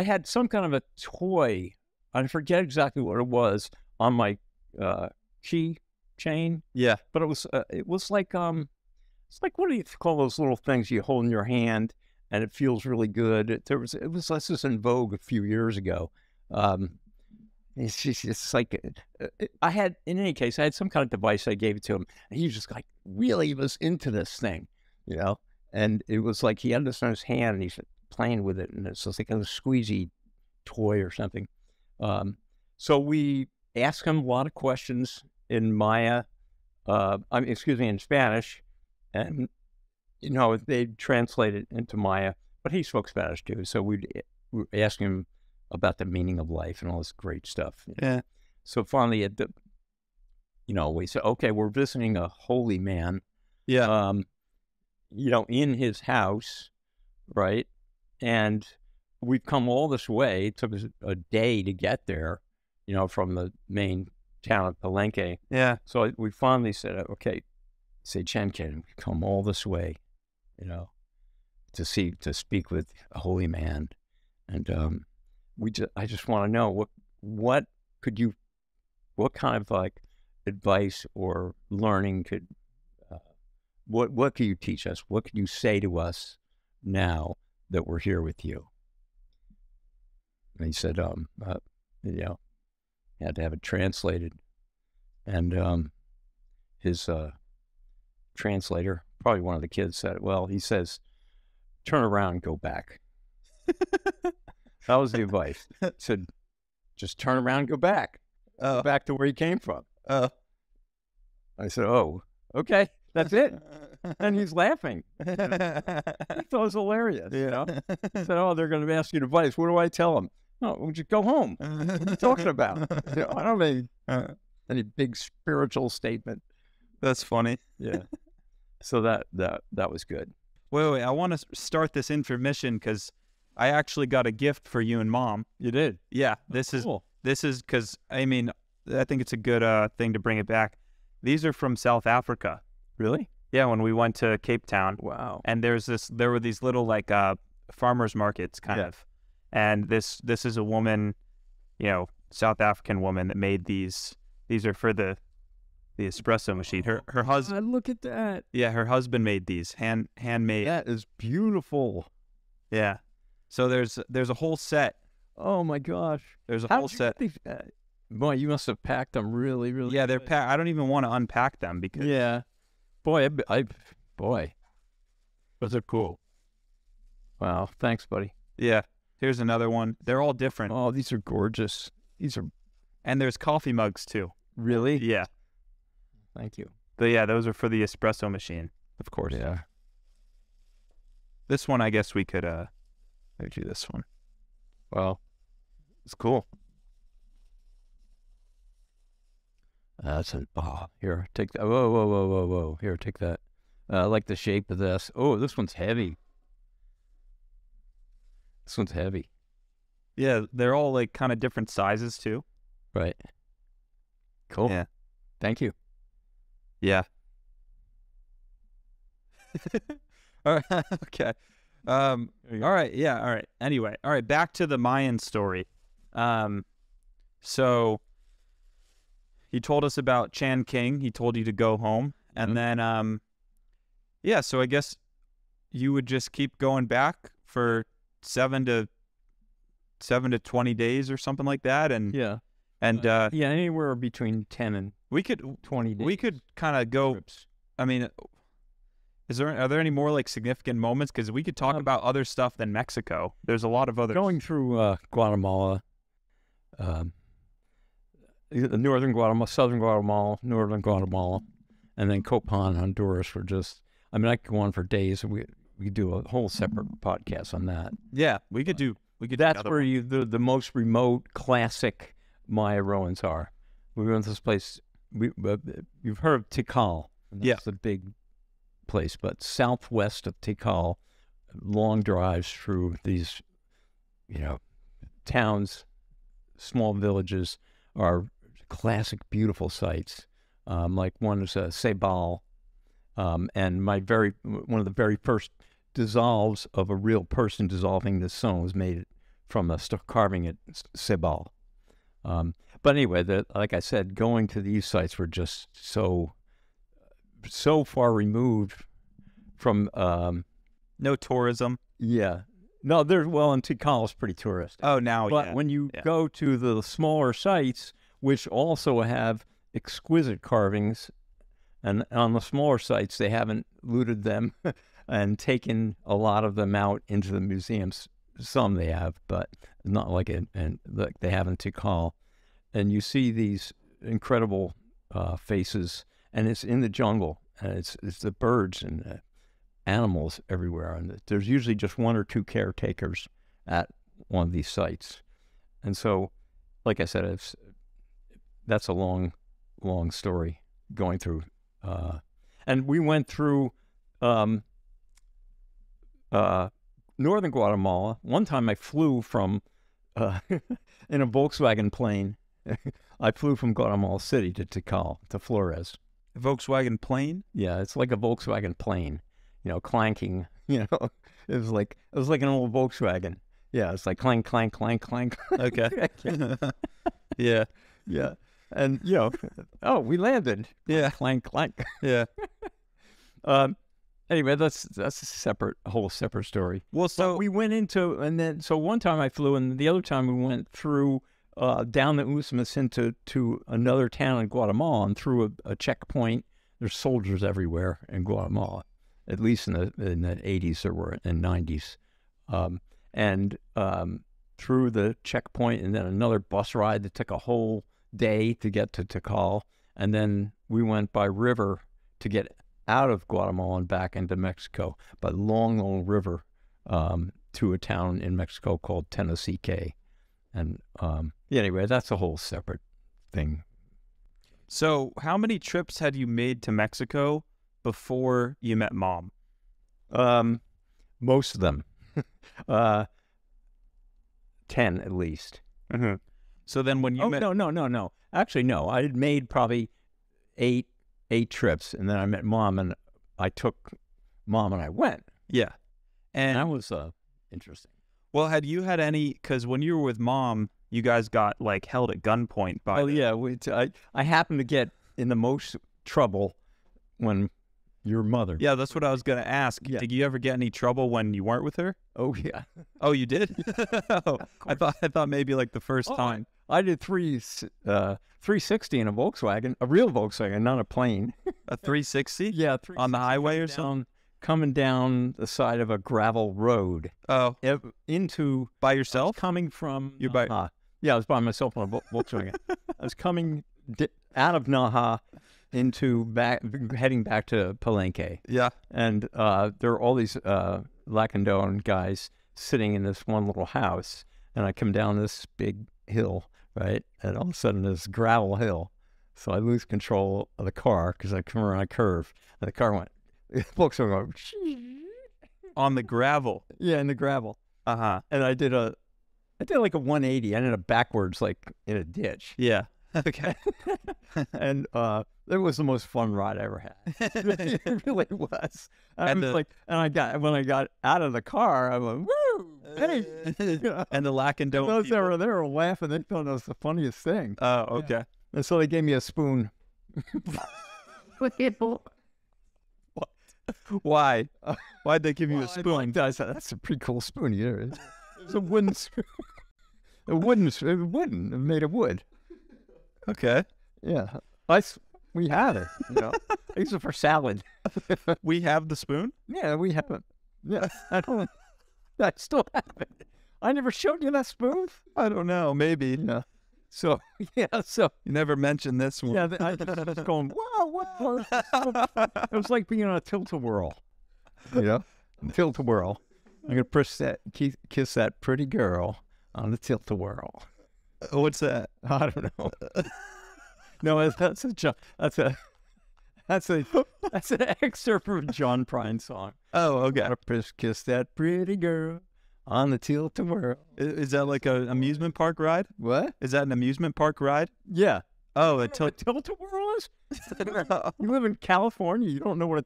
had some kind of a toy. I forget exactly what it was on my key chain. Yeah. But it was like it's like, what do you call those little things you hold in your hand, and it feels really good. It was less in vogue a few years ago. It's like I had, in any case, I had some kind of device. I gave it to him, and he was just like really was into this thing, you know. And it was like he had this in his hand, and he's playing with it, and it's just like a squeezy toy or something. So we asked him a lot of questions in Maya, in Spanish, and you know they translated into Maya, but he spoke Spanish too. So we asked him about the meaning of life and all this great stuff. Yeah. So finally, we said, okay, we're visiting a holy man. Yeah. In his house, right? And we've come all this way. It took us a day to get there, from the main town of Palenque. Yeah. So we finally said, okay, say Chenchen, we come all this way, to speak with a holy man. And I just want to know what kind of like advice or learning what could you teach us? What could you say to us now that we're here with you? And he said, you had to have it translated. And his translator, probably one of the kids, said, well, he says, turn around and go back. That was the advice. He said, just turn around and go back. Go back to where you came from. I said, oh, okay, that's it. And he's laughing. He thought it was hilarious. He said, oh, they're going to ask you advice. What do I tell them? No, we'll just go home. What are you talking about? I don't mean any big spiritual statement. That's funny. Yeah. So that was good. Wait, I want to start this intermission because I actually got a gift for you and Mom. You did? Yeah. Cool. This is because, I think it's a good thing to bring it back. These are from South Africa. Really? Yeah, when we went to Cape Town. Wow. And there were these little like farmers markets kind of. And this is a woman, South African woman that made these. These are for the espresso machine. Her husband. Look at that. Yeah, her husband made these handmade. That is beautiful. Yeah. So there's a whole set. Oh my gosh. There's a whole set. Boy, you must have packed them really, really. Yeah, they're packed. I don't even want to unpack them because. Yeah. Boy, boy. Those are cool. Wow. Thanks, buddy. Yeah. Here's another one. They're all different. Oh, these are gorgeous. And there's coffee mugs too. Really? Yeah. Thank you. But yeah, those are for the espresso machine, of course. Yeah. This one, I guess we could maybe do this one. Well, it's cool. Here, take that. Whoa. Here, take that. I like the shape of this. Oh, this one's heavy. This one's heavy. Yeah, they're all like kind of different sizes too. Right. Cool. Yeah. Thank you. Yeah. All right. Okay. All right. Yeah. All right. Anyway. All right. Back to the Mayan story. So he told us about Chan King. He told you to go home. And then, yeah, so I guess you would just keep going back for 7 to 20 days or something like that. And anywhere between 10 and we could 20 days. We could kind of go trips. I mean, are there any more like significant moments? Because we could talk about other stuff than Mexico. There's a lot of other going through Guatemala, northern Guatemala, southern Guatemala, northern Guatemala, and then Copan, Honduras. I could go on for days. We could do a whole separate podcast on that. Yeah, we could do. That's where the most remote classic Maya ruins are. We went to this place. You've heard of Tikal. That's a big place, but southwest of Tikal, long drives through these, towns, small villages are classic, beautiful sites. Like one is Seagulls, and one of the very first dissolves of a real person dissolving the stone was made from carving at Seagulls. But anyway, like I said, going to these sites were just so far removed from No tourism. Yeah. No, in Tikal is pretty touristic. Oh, now, But when you go to the smaller sites, which also have exquisite carvings, and on the smaller sites, they haven't looted them and taken a lot of them out into the museums. Some they have, but not like they have in Tikal. And you see these incredible faces, and it's in the jungle, and it's the birds and animals everywhere. And there's usually just one or two caretakers at one of these sites. And so, like I said, that's a long story going through. And we went through northern Guatemala. One time I flew from in a Volkswagen plane. I flew from Guatemala City to Tikal, to Flores. A Volkswagen plane? Yeah, it's like a Volkswagen plane, clanking. It was like an old Volkswagen. Yeah, it's like clank, clank, clank, clank. Okay. Yeah. Yeah. And, we landed. Yeah. Clank, clank. Yeah. Anyway, that's a whole separate story. Well, so we went into, so one time I flew, and the other time we went through, down the Usamis to another town in Guatemala, and through a checkpoint. There's soldiers everywhere in Guatemala, at least in the 80s and 90s. And through the checkpoint, and then another bus ride that took a whole day to get to Tikal. And then we went by river to get out of Guatemala and back into Mexico, by long river, to a town in Mexico called Tenosique. And anyway, that's a whole separate thing. So how many trips had you made to Mexico before you met Mom? Most of them. 10 at least. Mm-hmm. So then when you met... No. Actually, no. I had made probably eight trips, and then I met Mom, and I took Mom and I went. Yeah. And that was interesting. Well, had you had any... Because when you were with Mom, you guys got, held at gunpoint by... Oh, yeah. I happened to get in the most trouble when... Your mother. Yeah, that's what I was going to ask. Yeah. Did you ever get any trouble when you weren't with her? Oh, yeah. Oh, you did? Oh, I thought maybe the first time. I did 360 in a Volkswagen, a real Volkswagen, not a plane. A 360? Yeah, 360 on the highway or something? Coming down the side of a gravel road. Oh. Into... By yourself? Coming from... You're by... yeah, I was by myself on a Volkswagen. I was coming out of Naha heading back to Palenque. Yeah. And there are all these Lacandon guys sitting in this one little house, and I come down this big hill, right? And all of a sudden, this gravel hill. So I lose control of the car because I come around a curve, and the car went, Volkswagen going, on the gravel. Yeah, in the gravel. Uh-huh. And I did like a 180. I ended up backwards, like in a ditch. Yeah. Okay. And it was the most fun ride I ever had. It really was. And when I got out of the car, I went, woo! Hey! And the Lacandon those they were laughing. They thought that was the funniest thing. Oh, okay. Yeah. And so they gave me a spoon. What? Why? Why'd they give you a spoon? I said, that's a pretty cool spoon. It's a wooden spoon. It made of wood. Okay. Yeah. We have it. I use it for salad. We have the spoon? Yeah, we have it. Yeah. I still have it. I never showed you that spoon? I don't know. Maybe. Yeah. So, you never mentioned this one. Yeah, I was going, wow. It was like being on a tilt-a-whirl. Tilt-a-whirl. I'm going to kiss that pretty girl on the tilt-a-whirl. What's that? I don't know. No, that's an excerpt from a John Prine song. Oh, okay. Gotta kiss that pretty girl on the tilt-a-whirl. Is that like an amusement park ride? What? Is that an amusement park ride? Yeah. Oh, a tilt-a-whirl is? You live in California. You don't know what a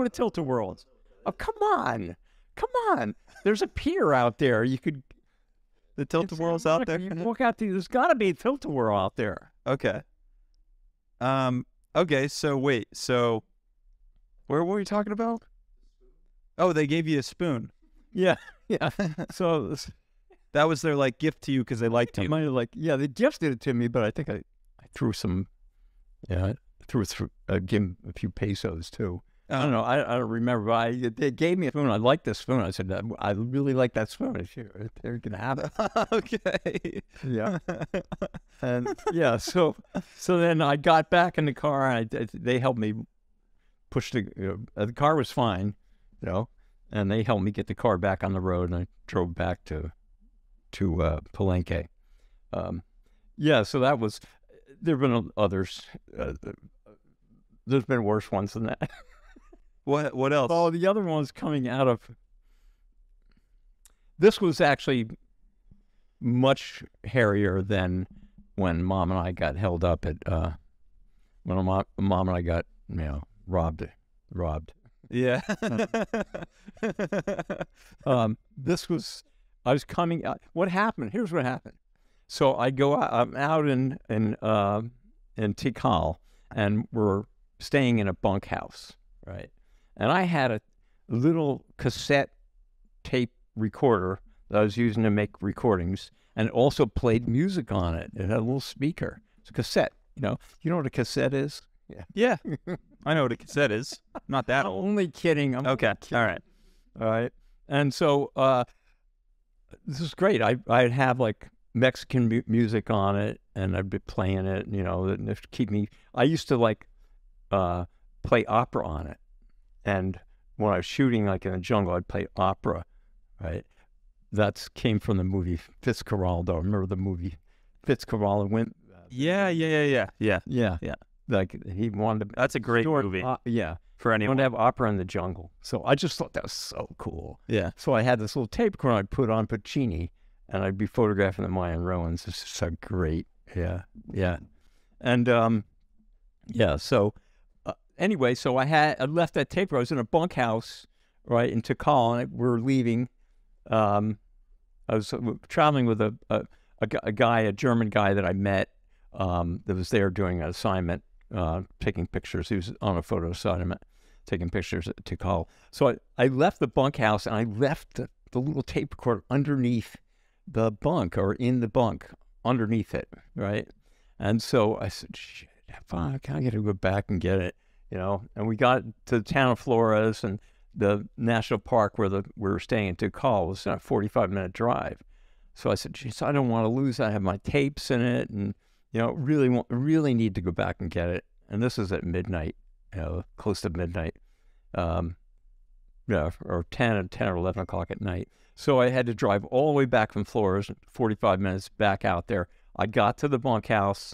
tilt-a-whirl is. Oh, come on. There's a pier out there. You could. The tilt-a-whirl's out there? You walk out there. There's got to be a tilt-a-whirl out there. Okay. Okay, so wait. So, where were we talking about? Oh, they gave you a spoon. Yeah, yeah. So That was their like gift to you because they liked I you. might have yeah, they gifted it to me, but I think I threw some, gave him a few pesos too. I don't know. I don't remember. But they gave me a spoon. I like this spoon. I said, I really like that spoon. If they're gonna have it. Okay. Yeah. And yeah, so then I got back in the car, and they helped me push the car was fine, and they helped me get the car back on the road, and I drove back to Palenque. So that was. There've been others. There's been worse ones than that. What else? Oh, the other one was coming out of. This was actually much hairier than when Mom and I got held up at. When Mom and I got robbed. Yeah. This was. I was coming out. What happened? Here's what happened. So I go out. I'm out in Tikal, and we're staying in a bunkhouse, right? And I had a little cassette tape recorder that I was using to make recordings, and it also played music on it. It had a little speaker. It's a cassette. You know what a cassette is? Yeah. I know what a cassette is. Not that old. Only kidding. I'm Okay. only kidding. All right. And so this is great. I'd have like Mexican music on it, and I'd be playing it, and it keep me. I used to like play opera on it, and when I was shooting like in the jungle, I'd play opera, right? That came from the movie Fitzcarraldo. Remember the movie Fitzcarraldo went? Yeah. Like he wanted to. That's a great movie. Yeah. For I anyone. wanted to have opera in the jungle, so I just thought that was so cool. Yeah. So I had this little tape recorder I'd put on Puccini, and I'd be photographing the Mayan Ruins. It's just so great. Yeah. And so anyway, so I left that tape recorder. I was in a bunkhouse, right, in Tikal, and we were leaving. I was traveling with a German guy that I met that was there doing an assignment, taking pictures. He was on a photo assignment, taking pictures at Tikal. So I left the bunkhouse, and I left the little tape recorder underneath the bunk, or in the bunk underneath it, right? And so I said, shit, fuck, I got to go back and get it, And we got to the town of Flores, and the national park where we were staying in Tikal was a 45-minute drive. So I said, geez, I don't want to lose that. I have my tapes in it, and really need to go back and get it. And this is at midnight, close to midnight, or 10 or 11 o'clock at night. So I had to drive all the way back from Flores, 45 minutes back out there. I got to the bunkhouse.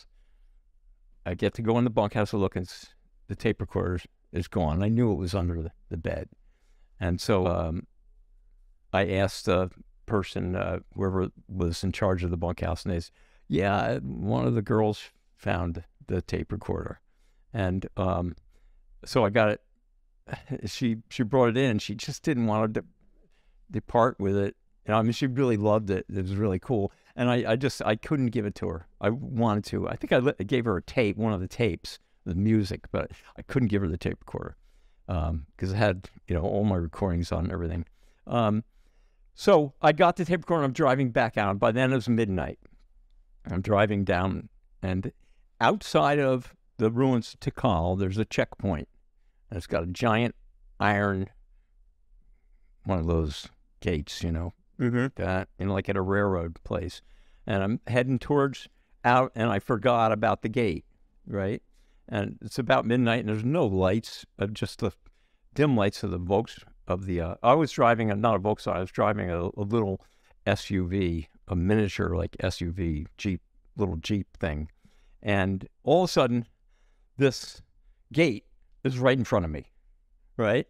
I get to go in the bunkhouse and look, and the tape recorder is gone. I knew it was under the bed. And so I asked the person, whoever was in charge of the bunkhouse, and they said, yeah, one of the girls found the tape recorder. And so I got it. She brought it in. She just didn't want to depart with it. She really loved it. It was really cool. And I couldn't give it to her. I wanted to. I think I gave her a tape, one of the tapes, the music, but I couldn't give her the tape recorder because it had, all my recordings on and everything. So I got the tape recorder, and I'm driving back out. By then it was midnight. I'm driving down, and outside of the ruins of Tikal, there's a checkpoint. And it's got a giant iron, one of those gates, that, like at a railroad place. And I'm heading towards out, and I forgot about the gate, right? And it's about midnight, and there's no lights, just the dim lights of the I was driving, not a Volkswagen, I was driving a little SUV, a miniature like SUV Jeep, little Jeep thing. And all of a sudden, this gate is right in front of me, right?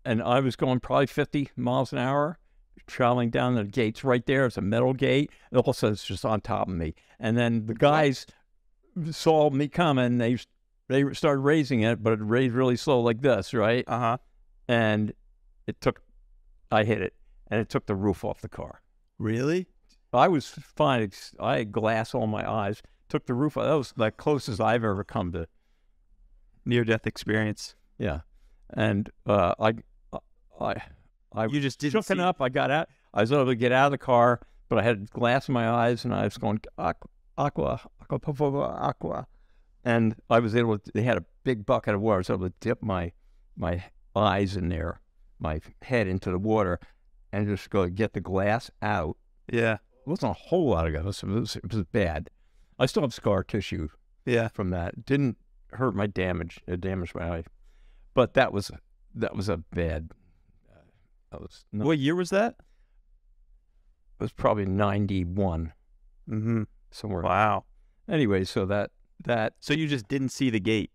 And I was going probably 50 miles an hour, traveling down the gates right there. It's a metal gate. And also it's just on top of me. And then the guys saw me coming. They started raising it, but it raised really slow like this, right? Uh-huh. And I hit it, and it took the roof off the car. Really? I was fine. I had glass on my eyes. Took the roof off. That was the closest I've ever come to Near-death experience. Yeah. And I I You just didn't shooken see up. I got out. I was able to get out of the car, but I had glass in my eyes, and I was going aqua, aqua. And I was able to, they had a big bucket of water. I was able to dip my eyes in there, my head into the water, and just go get the glass out. Yeah. It wasn't a whole lot of glass. It was bad. I still have scar tissue from that. It didn't hurt my damaged my eye. But that was a bad. What year was that? It was probably 91. Mm-hmm. Somewhere. Wow. Anyway, so that. So you just didn't see the gate?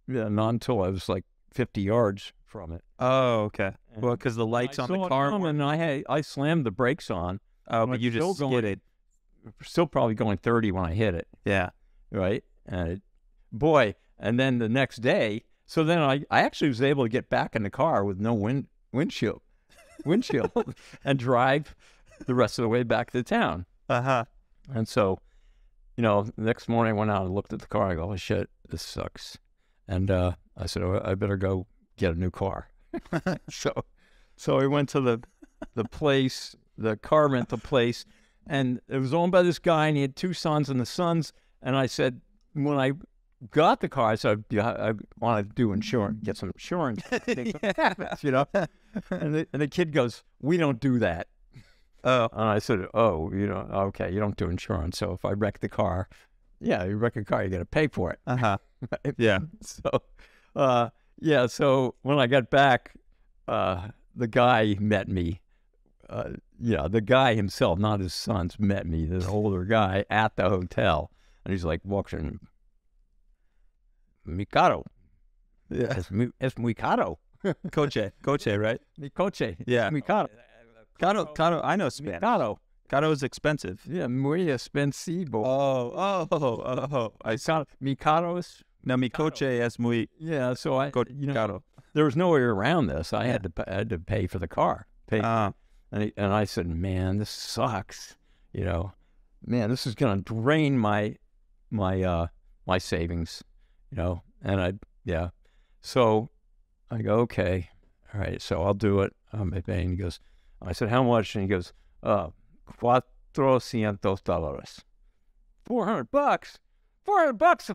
Yeah, not until I was like 50 yards from it. Oh, okay. Well, because the lights on the car. And I slammed the brakes on. Oh, but you just skidded. Still probably going 30 when I hit it. Yeah. Right. And and then the next day. So then I actually was able to get back in the car with no windshield, and drive the rest of the way back to town. And so, the next morning I went out and looked at the car. I go, oh shit, this sucks. And I said, oh, I better go get a new car. So I went to the place, the car rental place, and it was owned by this guy, and he had 2 sons, and the sons. And I said, when I got the car, I said, I want to do insurance, get some insurance. And the kid goes, we don't do that. Oh. And I said, oh, okay, you don't do insurance. So if I wreck the car, you wreck a car, you got to pay for it. Right? Yeah. So, so when I got back, the guy met me. The guy himself, not his sons, met me, this older guy at the hotel. And he's like, walks in, mi caro. Yeah. Es muy caro. Coche, right? Mi coche. Yeah. Mi caro. Caro, I know Spanish. Caro. Caro is expensive. Yeah, muy expensivo. Oh. Mi caro is... No, mi coche es muy... Yeah, so caro. There was no way around this. I had to pay for the car. And I said, man, this sucks. Man, this is going to drain my savings. And So I go, okay, all right, so I'll do it. And he goes, I said, how much? And he goes, $400. $400. $400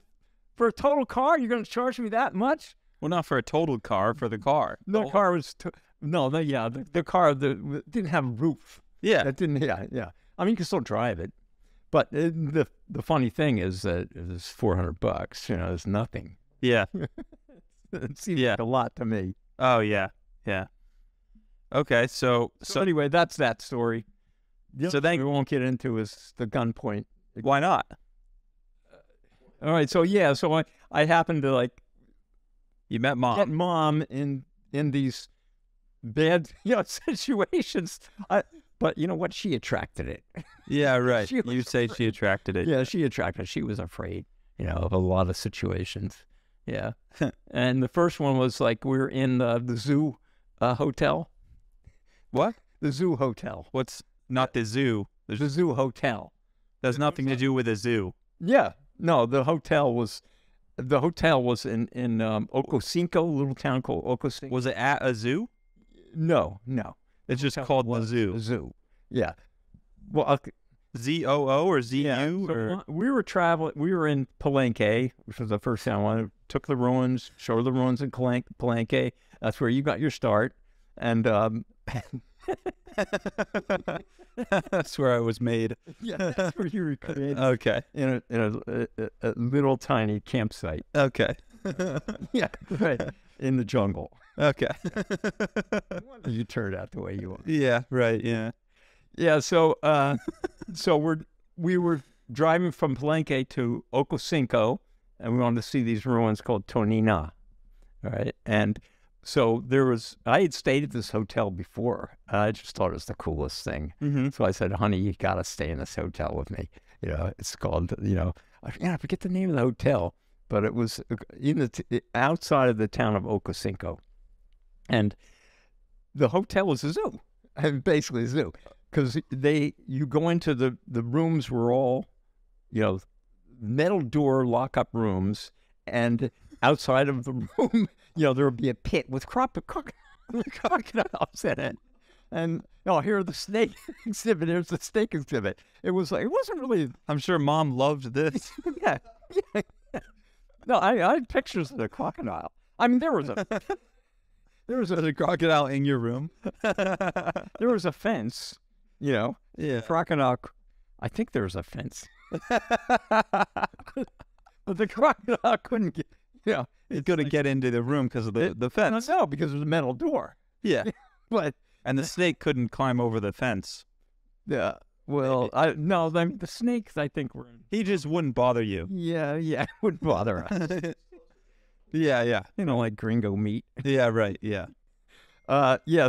for a total car? You're going to charge me that much? Well, not for a total car, for the car. The car was, the car didn't have a roof. Yeah. It didn't, yeah. I mean, you can still drive it. But the funny thing is that it's $400. It's nothing. Yeah. It seems like a lot to me. Oh, yeah. Okay, so anyway, that's that story. So then we won't get into is the gunpoint. Why not? All right, so I happened to you met mom. Get mom in these bad situations. But you know what? She attracted it. Yeah, right. You say she attracted it. Yeah, she attracted it. She was afraid, of a lot of situations. Yeah. And the first one was we were in the zoo hotel. What? The zoo hotel. What's not the zoo? The zoo hotel. There's nothing to do with a zoo. Yeah. No, the hotel was in Ocosinco, a little town called Ocosinco. Was it at a zoo? No. It's just called the zoo. The zoo. Yeah. Well, ZOO or ZU? Yeah. So we were traveling. We were in Palenque, which was the first time I took the ruins, showed the ruins in Palenque. That's where you got your start. And that's where I was made. Yeah, that's where you were created. Okay. In a little tiny campsite. Okay. Yeah, right. In the jungle. Okay. You turned out the way you are. Yeah, right, yeah. Yeah, so we were driving from Palenque to Ocosinco, and we wanted to see these ruins called Tonina. All right. And so I had stayed at this hotel before. I just thought it was the coolest thing. Mm-hmm. So I said, honey, you got to stay in this hotel with me. It's called, I forget the name of the hotel, but it was outside of the town of Ocosinco. And the hotel was a zoo, basically a zoo. Because you go into the rooms were all, metal door lock-up rooms, and outside of the room, there would be a pit with crocodiles crocodiles in it. And here are the snake exhibit. There's the snake exhibit. It wasn't really. I'm sure Mom loved this. Yeah. No, I had pictures of the crocodile. I mean, there was a crocodile in your room. There was a fence, Yeah. Crocodile. I think there was a fence. But the crocodile couldn't get, It couldn't get into the room because of the fence. No, because it was a metal door. Yeah. But And the snake couldn't climb over the fence. yeah, well, the snakes, I think, were. He just wouldn't bother you. Yeah, it wouldn't bother us. Yeah. Like gringo meat. Yeah, right. Yeah.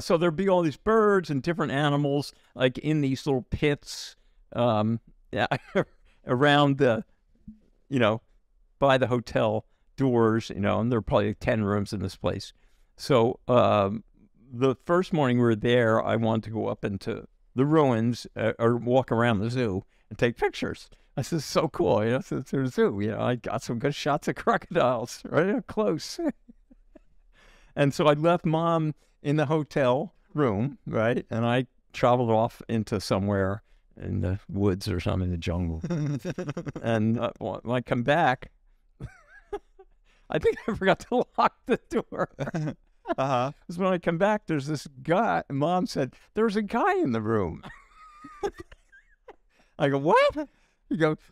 So there'd be all these birds and different animals, like in these little pits, around the, by the hotel doors, and there are probably 10 rooms in this place. So the first morning we were there, I wanted to go up into the ruins or walk around the zoo and take pictures. I said, it's so cool, since there's a zoo, I got some good shots of crocodiles right up close. And so I left Mom in the hotel room, right? And I traveled off into somewhere in the woods or something, in the jungle. And when I come back, I think I forgot to lock the door. Because when I come back, there's this guy. Mom said, there's a guy in the room. I go, what?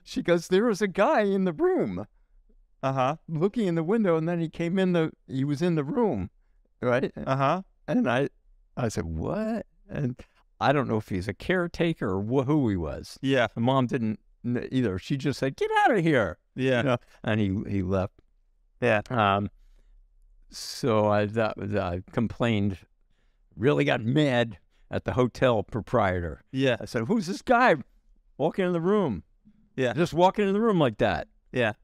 She goes, there was a guy in the room. Looking in the window, and then he was in the room, right? And I said, what? And I don't know if he's a caretaker or who he was. Yeah. And Mom didn't either. She just said, get out of here. Yeah. And he left. Yeah. So I complained, really got mad at the hotel proprietor. Yeah. I said, who's this guy walking in the room? Yeah. Just walking in the room like that. Yeah.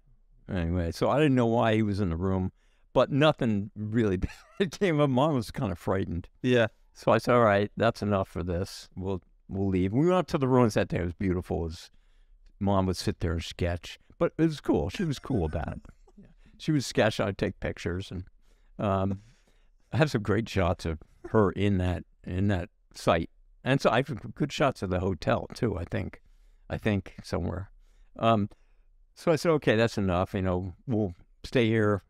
Anyway, so I didn't know why he was in the room, but nothing really bad came up. Mom was kind of frightened. Yeah. So I said, all right, that's enough for this. We'll leave. We went up to the ruins that day. It was beautiful. Mom would sit there and sketch, but it was cool. She was cool about it. She would sketch. I'd take pictures, and I have some great shots of her in that site, and so I have good shots of the hotel too. I think somewhere. So I said, okay, that's enough. We'll stay here.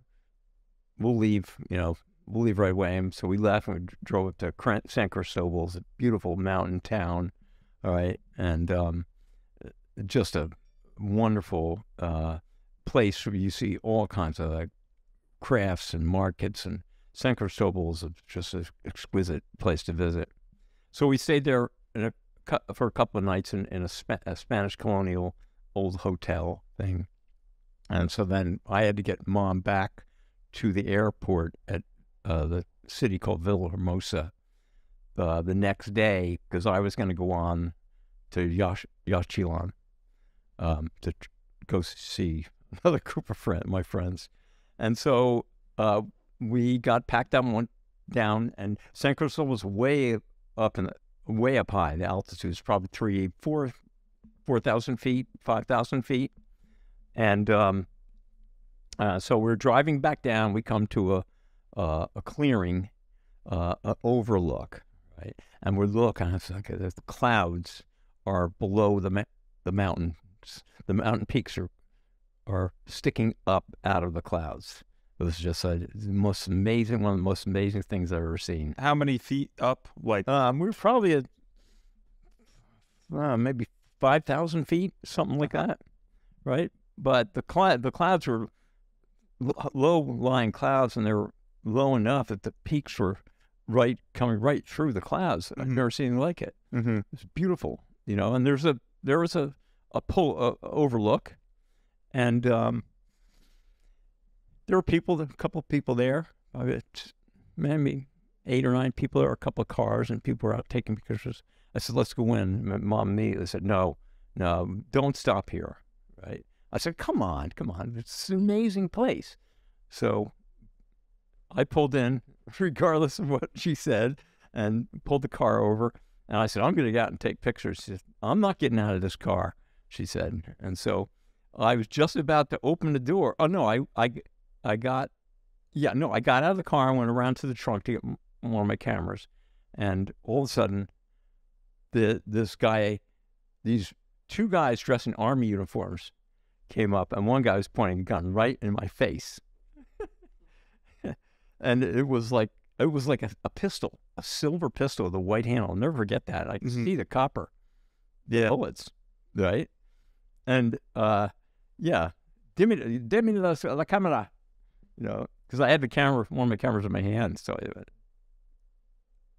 We'll leave. We'll leave right away. And so we left and we drove up to San Cristobal's, a beautiful mountain town. All right, and just a wonderful place where you see all kinds of crafts and markets, and San Cristobal is just an exquisite place to visit. So we stayed there for a couple of nights in a Spanish colonial old hotel thing, and so then I had to get Mom back to the airport at the city called Villahermosa the next day, because I was going to go on to Yaxchilan to go see another group of my friends. And so we got packed up and went down, and San Cristobal was way up high. The altitude is probably 4,000 feet, 5,000 feet. And so we're driving back down. We come to a clearing, an overlook, right? And we're looking, it's like the clouds are below the mountains. The mountain peaks are sticking up out of the clouds. It was just one of the most amazing things I've ever seen. How many feet up? We were probably at maybe 5,000 feet, something like that, right? But the clouds were low-lying clouds, and they were low enough that the peaks were coming right through the clouds. I've never seen anything like it. Mm-hmm. It's beautiful, And there was a overlook, and there were a couple of people there, maybe 8 or 9 people there, a couple of cars, and people were out taking pictures. I said, let's go in. My mom immediately said, no, don't stop here, right? I said, come on, it's an amazing place. So I pulled in, regardless of what she said, and pulled the car over, and I said, I'm going to get out and take pictures. She said, I'm not getting out of this car, she said. And so I was just about to open the door. Oh, no, I got out of the car and went around to the trunk to get one of my cameras, and all of a sudden, these two guys dressed in army uniforms came up, and one guy was pointing a gun right in my face. And it was like a pistol, a silver pistol with a white handle. I'll never forget that. I can see the copper bullets, right? And yeah, dimmi la camera, you know, because I had the camera, one of my cameras in my hand. So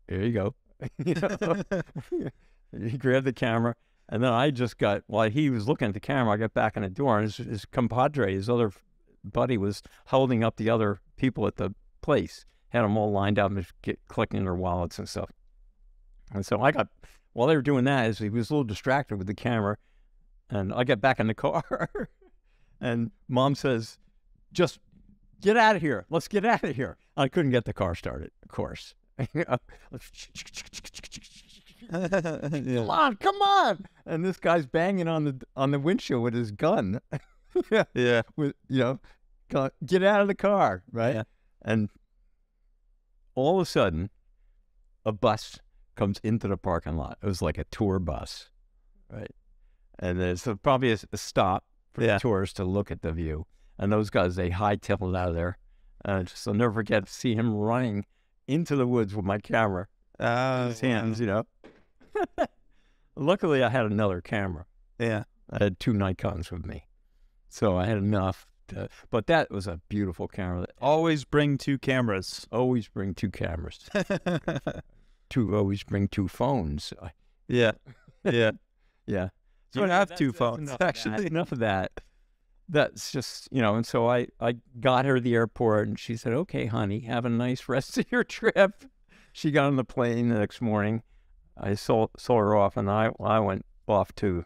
here you go. You know? He grabbed the camera, and then I just got, while he was looking at the camera, I got back in the door, and his compadre, his other buddy, was holding up the other people at the place, had them all lined up and collecting their wallets and stuff. And so I got, while they were doing that, he was a little distracted with the camera, and I got back in the car, and Mom says, just get out of here. Let's get out of here. I couldn't get the car started, of course. Come on! And this guy's banging on the windshield with his gun. Yeah. With, you know, get out of the car, right? Yeah. And all of a sudden, a bus comes into the parking lot. It was like a tour bus, right? And there's probably a stop for the tourists to look at the view. And those guys, they hightailed out of there. I'll never forget to see him running into the woods with my camera in his hands, you know. Luckily, I had another camera. Yeah. I had 2 Nikons with me. So I had enough. But that was a beautiful camera. Always bring 2 cameras. Always bring 2 cameras. Always bring 2 phones. Yeah. Yeah. Yeah. So you have 2 phones, actually. Enough of that. That's just, you know, and so I got her to the airport, and she said, okay, honey, have a nice rest of your trip. She got on the plane the next morning. I saw her off, and I went off to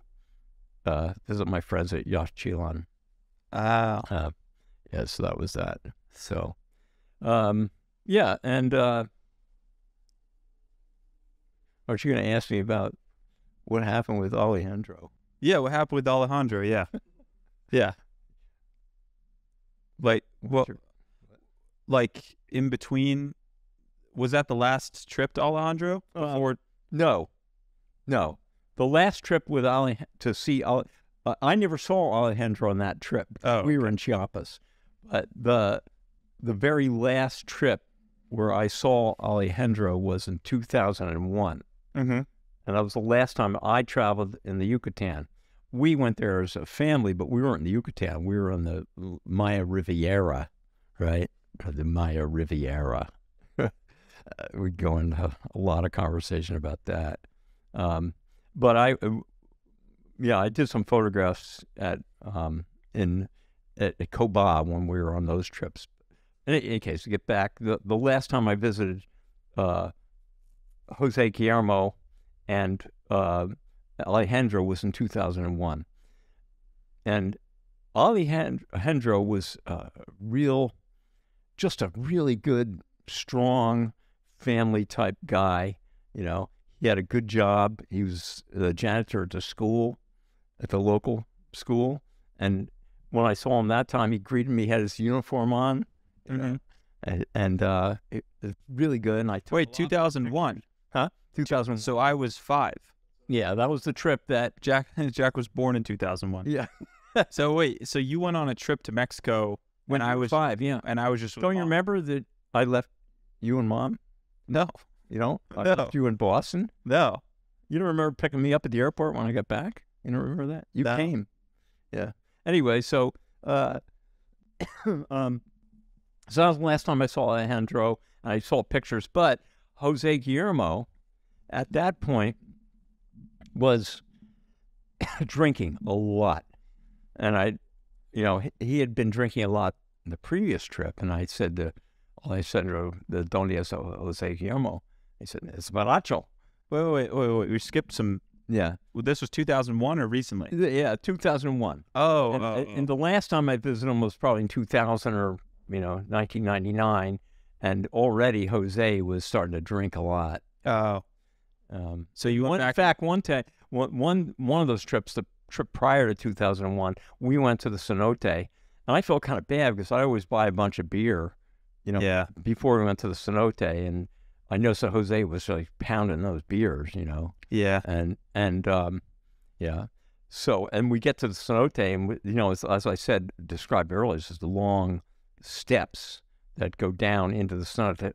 visit my friends at Yaxchilan. Ah. Yeah, so that was that. So, yeah, and aren't you going to ask me about what happened with Alejandro? Yeah, what happened with Alejandro, yeah. Yeah. Like, well, like in between, was that the last trip to Alejandro? Before? No. The last trip with to see I never saw Alejandro on that trip. Oh, we were in Chiapas, but the very last trip where I saw Alejandro was in 2001, and that was the last time I traveled in the Yucatan. We went there as a family, but we weren't in the Yucatan. We were on the Maya Riviera, right? The Maya Riviera. We'd go into a lot of conversation about that. But I did some photographs at Coba when we were on those trips. In any case, to get back, the last time I visited Jose Guillermo and Alejandro was in 2001. And Alejandro was just a really good, strong, family-type guy. You know, he had a good job. He was the janitor at the school, at the local school. And when I saw him that time, he greeted me, he had his uniform on. And it was really good. And Wait, 2001? Huh? 2001. So I was 5. Yeah, that was the trip that Jack was born in 2001. Yeah. So wait, so you went on a trip to Mexico when I was 5, yeah. And I was just with Don't you Mom. remember that I left you and Mom? No. You know? I No. left you in Boston? No. You don't remember picking me up at the airport when I got back? You don't remember that? You No. came. Yeah. Anyway, so so that was the last time I saw Alejandro, and I saw pictures, but Jose Guillermo at that point was drinking a lot. And he had been drinking a lot the previous trip, and I said to Alejandro, the Don Jose Guillermo, he said, it's baracho. Wait. We skipped some. Yeah. Well, this was 2001 or recently? Yeah, 2001. And the last time I visited him was probably in 2000 or, 1999, and already Jose was starting to drink a lot. Oh. So you went back. In fact, one time, one of those trips, the trip prior to 2001, we went to the cenote, and I felt kind of bad because I always buy a bunch of beer, before we went to the cenote, and I noticed that Jose was like pounding those beers, Yeah. and yeah. So, and we get to the cenote, and as I said, described earlier, this is the long steps that go down into the cenote,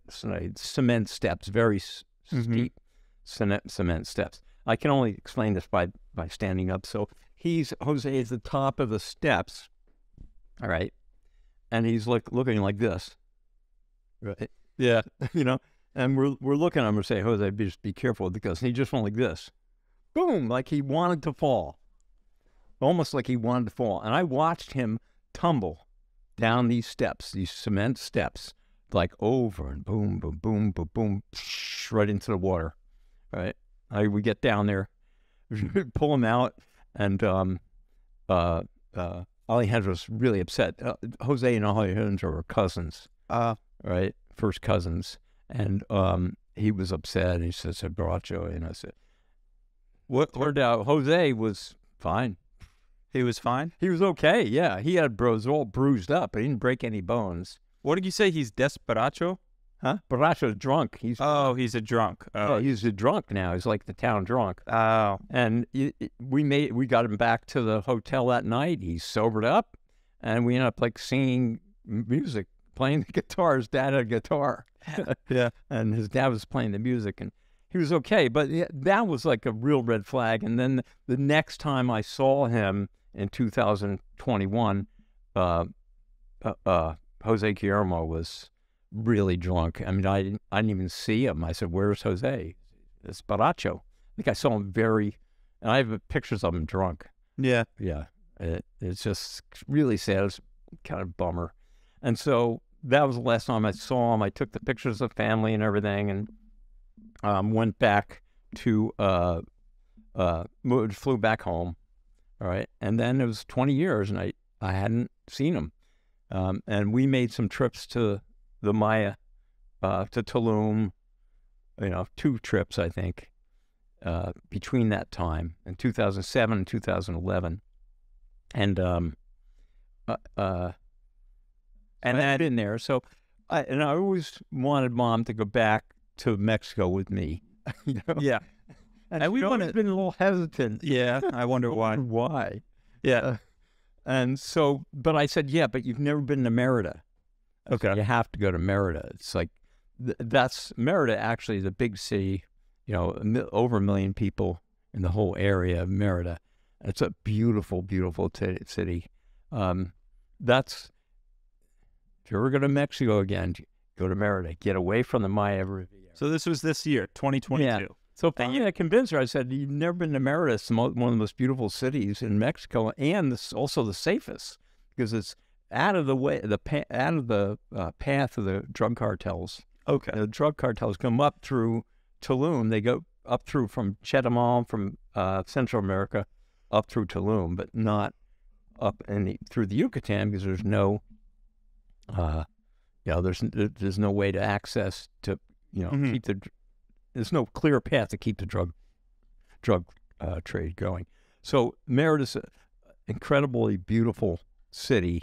cement steps, very steep cement steps. I can only explain this by standing up. So Jose is at the top of the steps, all right, and he's looking like this, right? Yeah. And we're looking at him and say, Jose, just be careful, because he just went like this, boom, like he wanted to fall, almost like he wanted to fall. And I watched him tumble down these steps, these cement steps, like over and boom, boom, boom, boom, boom, right into the water, right? We get down there, pull him out, and Alejandro's really upset. Jose and Alejandro are cousins, right? First cousins. And he was upset, and he said, "Borracho," and I said, "What?" Turned out Jose was fine. He was fine? He was okay, yeah. He had all bruised up, but he didn't break any bones. What did you say? He's desperado? Huh? Borracho's drunk. He's a drunk. Oh, he's a drunk now. He's like the town drunk. Oh. And we got him back to the hotel that night. He sobered up, and we ended up like singing music, playing the guitar. His dad had a guitar. Yeah. And his dad was playing the music, and he was okay. But that was like a real red flag. And then the next time I saw him in 2021, Jose Guillermo was really drunk. I mean, I didn't even see him. I said, "Where's Jose?" It's Borracho. I think I saw him and I have pictures of him drunk. Yeah. Yeah. It's just really sad. It's kind of bummer. And so that was the last time I saw him. I took the pictures of family and everything, and went back to flew back home. All right, and then it was 20 years, and I hadn't seen him. And we made some trips to the Maya, to Tulum. 2 trips, I think, between that time in 2007 and 2011, and and I'd been there. So, I always wanted Mom to go back to Mexico with me. Yeah. And we've always been a little hesitant. Yeah. I wonder why. Why? Yeah. And so, but I said, yeah, but you've never been to Merida. Okay. You have to go to Merida. It's like, that's Merida actually is a big city, over 1 million people in the whole area of Merida. It's a beautiful, beautiful city. If you ever go to Mexico again, go to Merida. Get away from the Maya Riviera. So this was this year, 2022. Yeah. So finally I convinced her. I said, "You've never been to Merida. It's one of the most beautiful cities in Mexico, and it's also the safest, because it's out of the way, out of the path of the drug cartels." Okay. The drug cartels come up through Tulum. They go up through from Chetumal, from Central America, up through Tulum, but not up through the Yucatan, because there's no, there's no way to access to, keep there's no clear path to keep the drug trade going. So Merida's an incredibly beautiful city.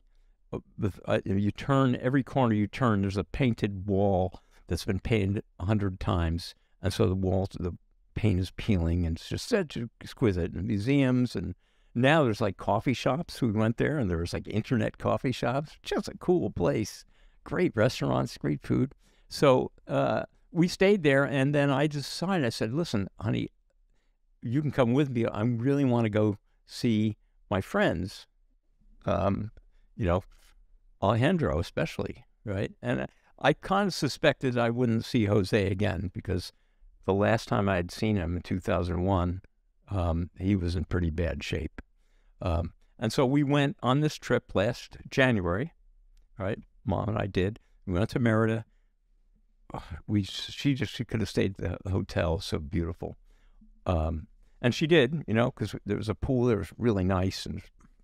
You turn, every corner you turn, there's a painted wall that's been painted 100 times. And so the paint is peeling, and it's just such exquisite. And museums, and now there's like coffee shops. We went there, and there was like internet coffee shops. Just a cool place. Great restaurants, great food. So we stayed there, and then I decided, I said, "Listen, honey, you can come with me. I really want to go see my friends, Alejandro especially, right?" And I kind of suspected I wouldn't see Jose again, because the last time I had seen him in 2001, he was in pretty bad shape. And so we went on this trip last January, right? Mom and I did. We went to Merida. She could have stayed at the hotel, so beautiful. And she did, because there was a pool that was really nice, and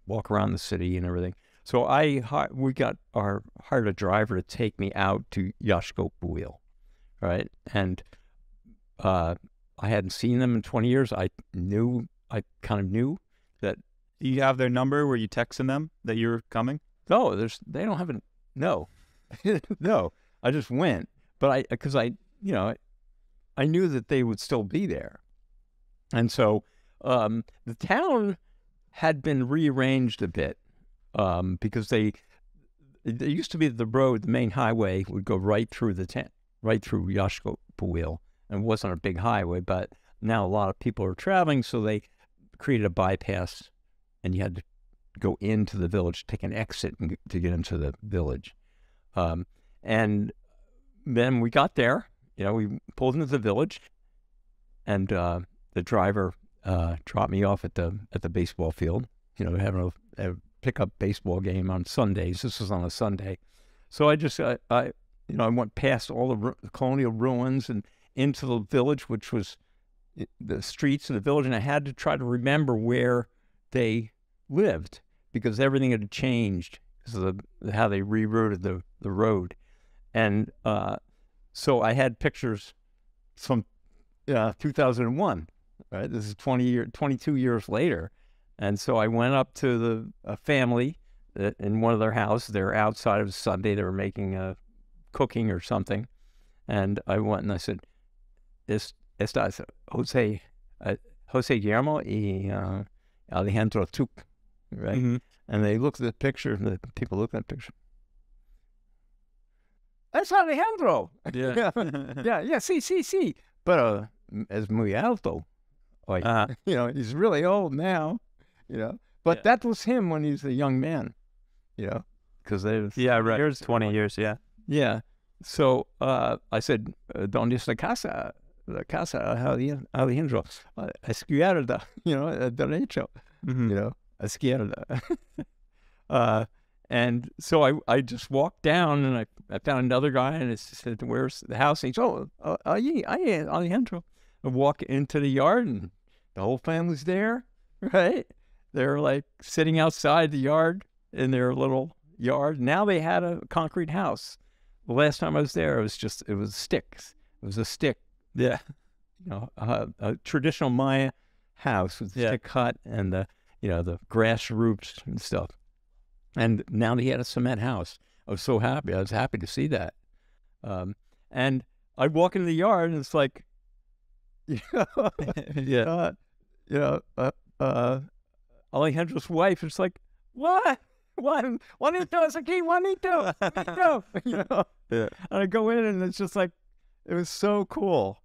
walk around the city and everything. So we hired a driver to take me out to Yaxcoquil, right? And I hadn't seen them in 20 years. I kind of knew that. Do you have their number? Were you texting them that you were coming? No, they don't have no. No, I just went. But because I knew that they would still be there. And so the town had been rearranged a bit because there used to be the road, the main highway would go right through the town, right through Yashkopawil, and it wasn't a big highway, but now a lot of people are traveling, so they created a bypass, and you had to go into the village, take an exit to get into the village. And then we got there, we pulled into the village, and the driver dropped me off at the baseball field. Having a pickup baseball game on Sundays. This was on a Sunday, so I went past all the colonial ruins and into the village, which was the streets of the village, and I had to try to remember where they lived because everything had changed because of how they rerouted the road, and so I had pictures from 2001. Right, this is 22 years later, and so I went up to a family in one of their houses. They're outside of Sunday. They were making cooking or something, and I went and I said, "Estas Jose Guillermo y Alejandro Tuk," right? Mm-hmm. And they looked at the picture, and the people looked at the picture. That's Alejandro. Yeah, yeah. Sí. But es muy alto. Like, he's really old now, But that was him when he was a young man, because there's... Yeah, right. Here's 20 years, yeah. Yeah. So I said, ¿Dónde es la casa? La casa Alejandro. Izquierda, derecho, izquierda. And so I just walked down, and I found another guy, and I said, "Where's the house?" And he said, "Oh, ahí, Alejandro." I walk into the yard, and the whole family's there, right? They're like sitting outside the yard in their little yard. Now they had a concrete house. The last time I was there, it was sticks. It was a stick. Yeah. A traditional Maya house with a stick hut and the grass roofs and stuff. And now they had a cement house. I was so happy. I was happy to see that. And I walk into the yard, and it's like, Alejandro's wife is like, what? Juanito es aquí, Juanito. Yeah. And I go in, and it's just like, it was so cool.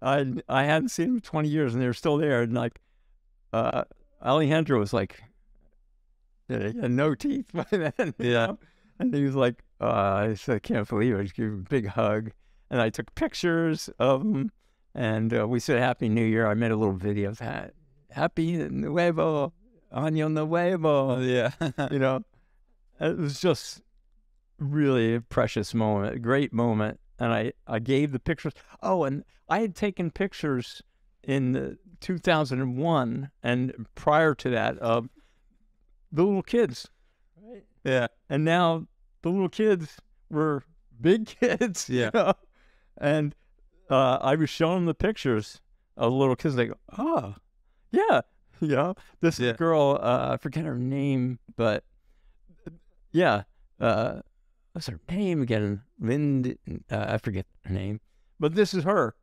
I hadn't seen him in 20 years, and they were still there. And like, Alejandro was like, he had no teeth by then. Yeah. And he was like, I said, I can't believe it. I just gave him a big hug. And I took pictures of him. And we said Happy New Year. I made a little video of that. Happy Nuevo, Año Nuevo. Yeah. It was just really a precious moment, a great moment. And I gave the pictures. Oh, and I had taken pictures in 2001 and prior to that of the little kids. Right? Yeah. And now the little kids were big kids. Yeah. And I was showing them the pictures of the little kids. They go, oh, yeah. This girl, I forget her name, but yeah. What's her name again? I forget her name. But this is her,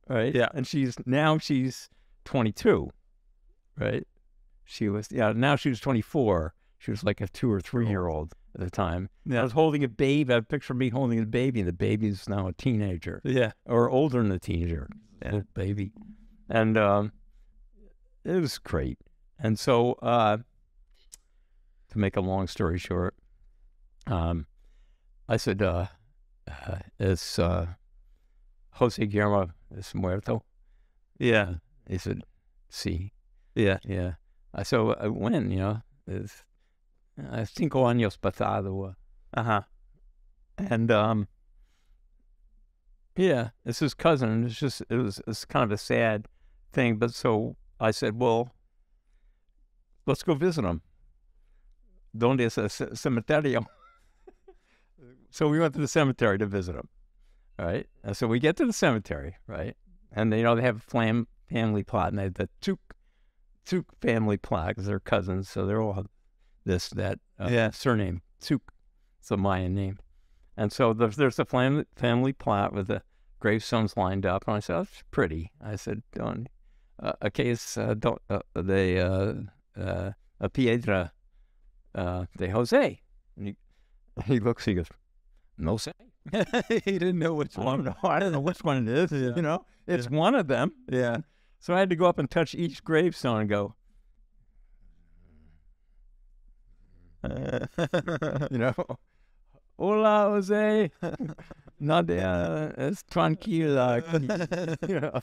right? Yeah. And she's 22, right? Now she was 24. She was like a 2 or 3 year old at the time. Yeah. I was holding a baby. I have a picture of me holding a baby, and the baby's now a teenager. Yeah. Or older than a teenager. Yeah. Baby. And it was great. And so, to make a long story short, I said, is Jose Guillermo es muerto? Yeah. He said, sí. Yeah. Yeah. So when, es 5 años pasado. Uh-huh. And, yeah, it's his cousin. It's kind of a sad thing. But so I said, well, let's go visit him. ¿Dónde es el cementerio? So we went to the cemetery to visit him, right? And so we get to the cemetery, right? And, they have a family plot, and they have the Tuk family plot, because they're cousins, so they're all that surname, Tuk. It's a Mayan name. And so there's a family plot with the gravestones lined up, and I said, "That's pretty." I said, "Don, a case, a piedra de Jose." And he looks, he goes, "No say." He didn't know which one. No, I don't know which one it is. You know, it's one of them. Yeah. So I had to go up and touch each gravestone and go, you know, "Hola, Jose. Nadia es tranquila." You know,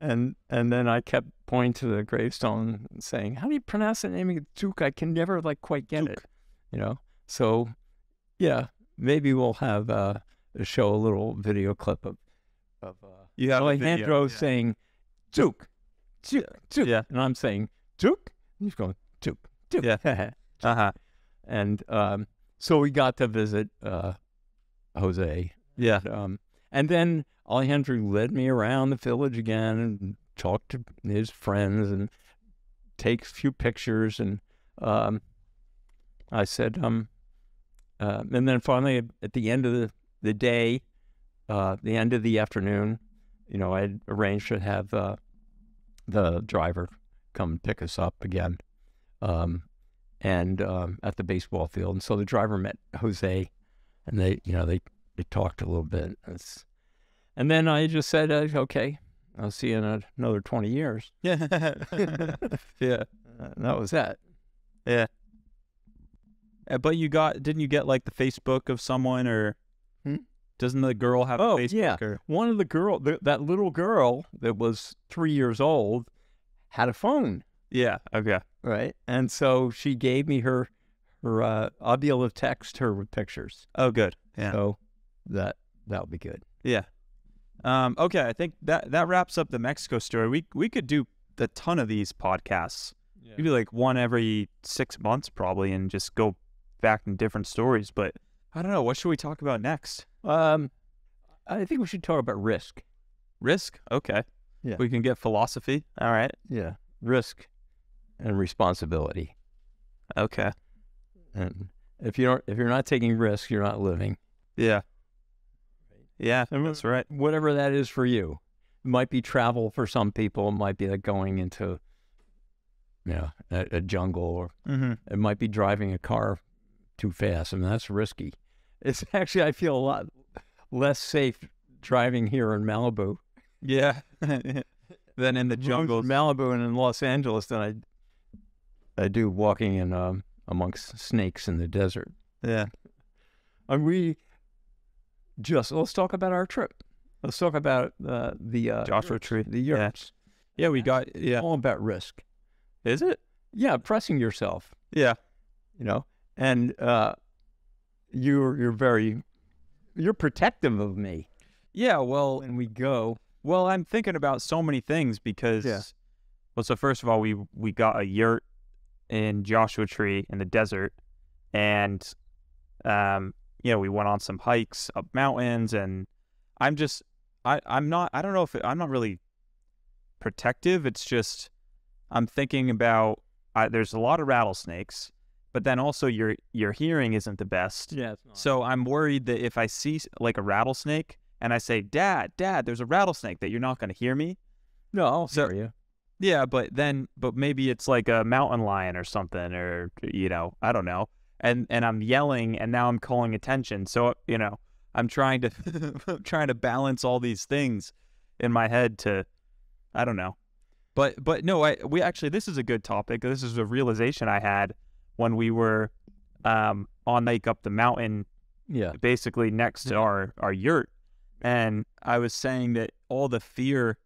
and then I kept pointing to the gravestone and saying, "How do you pronounce the name of Duke? I can never quite get it." You know, so yeah, maybe we'll have show a little video clip of Alejandro saying Duke, Duke, Duke, and I'm saying Duke. He's going Duke, Duke. Yeah. And so we got to visit Jose. Yeah. And then Alejandro led me around the village again and talked to his friends and take a few pictures. And I said, and then finally at the end of the day, the end of the afternoon, you know, I'd arranged to have the driver come pick us up again. And at the baseball field. And so the driver met Jose, and they talked a little bit. And then I just said, "Okay, I'll see you in another 20 years." Yeah. Yeah. And that was that. Yeah. But didn't you get like the Facebook of someone, or doesn't the girl have a Facebook? Yeah. Or? One of the girl, that little girl that was 3 years old, had a phone. Yeah. Okay. Right. And so she gave me her I'll be able to text her with pictures. Oh, good. Yeah. So that'll be good. Yeah. Okay. I think that wraps up the Mexico story. We could do a ton of these podcasts. Yeah. Maybe like one every 6 months probably, and just go back in different stories. But I don't know. What should we talk about next? I think we should talk about risk. Risk? Okay. Yeah. We can get philosophy. All right. Yeah. Risk and responsibility. Okay. And if you're not taking risks, you're not living. Yeah. Yeah, that's right. Whatever that is for you. It might be travel for some people. It might be like going into, you know, a jungle, or it might be driving a car too fast. I mean, that's risky. It's actually, I feel a lot less safe driving here in Malibu. Yeah. Than in the jungles. Malibu and in Los Angeles than I do walking in amongst snakes in the desert. Yeah. And let's talk about our trip. Let's talk about the Joshua Tree. The yurts. Yeah, we got all about risk. Is it? Yeah, pressing yourself. Yeah. You know, and you're protective of me. Yeah, well, when we go. Well, I'm thinking about so many things because well, so first of all, we got a yurt in Joshua Tree in the desert, and we went on some hikes up mountains, and I'm not really protective. It's just I'm thinking about there's a lot of rattlesnakes, but then also your hearing isn't the best. Yeah, it's not. So I'm worried that if I see like a rattlesnake and I say, Dad, there's a rattlesnake, that you're not going to hear me. No, I'll hear you. Yeah, but maybe it's like a mountain lion or something, or, you know, I don't know. And I'm yelling, and now I'm calling attention. So, you know, I'm trying to balance all these things in my head to, I don't know. But no, this is a good topic. This is a realization I had when we were on hike up the mountain, basically next to our yurt. And I was saying that all the fear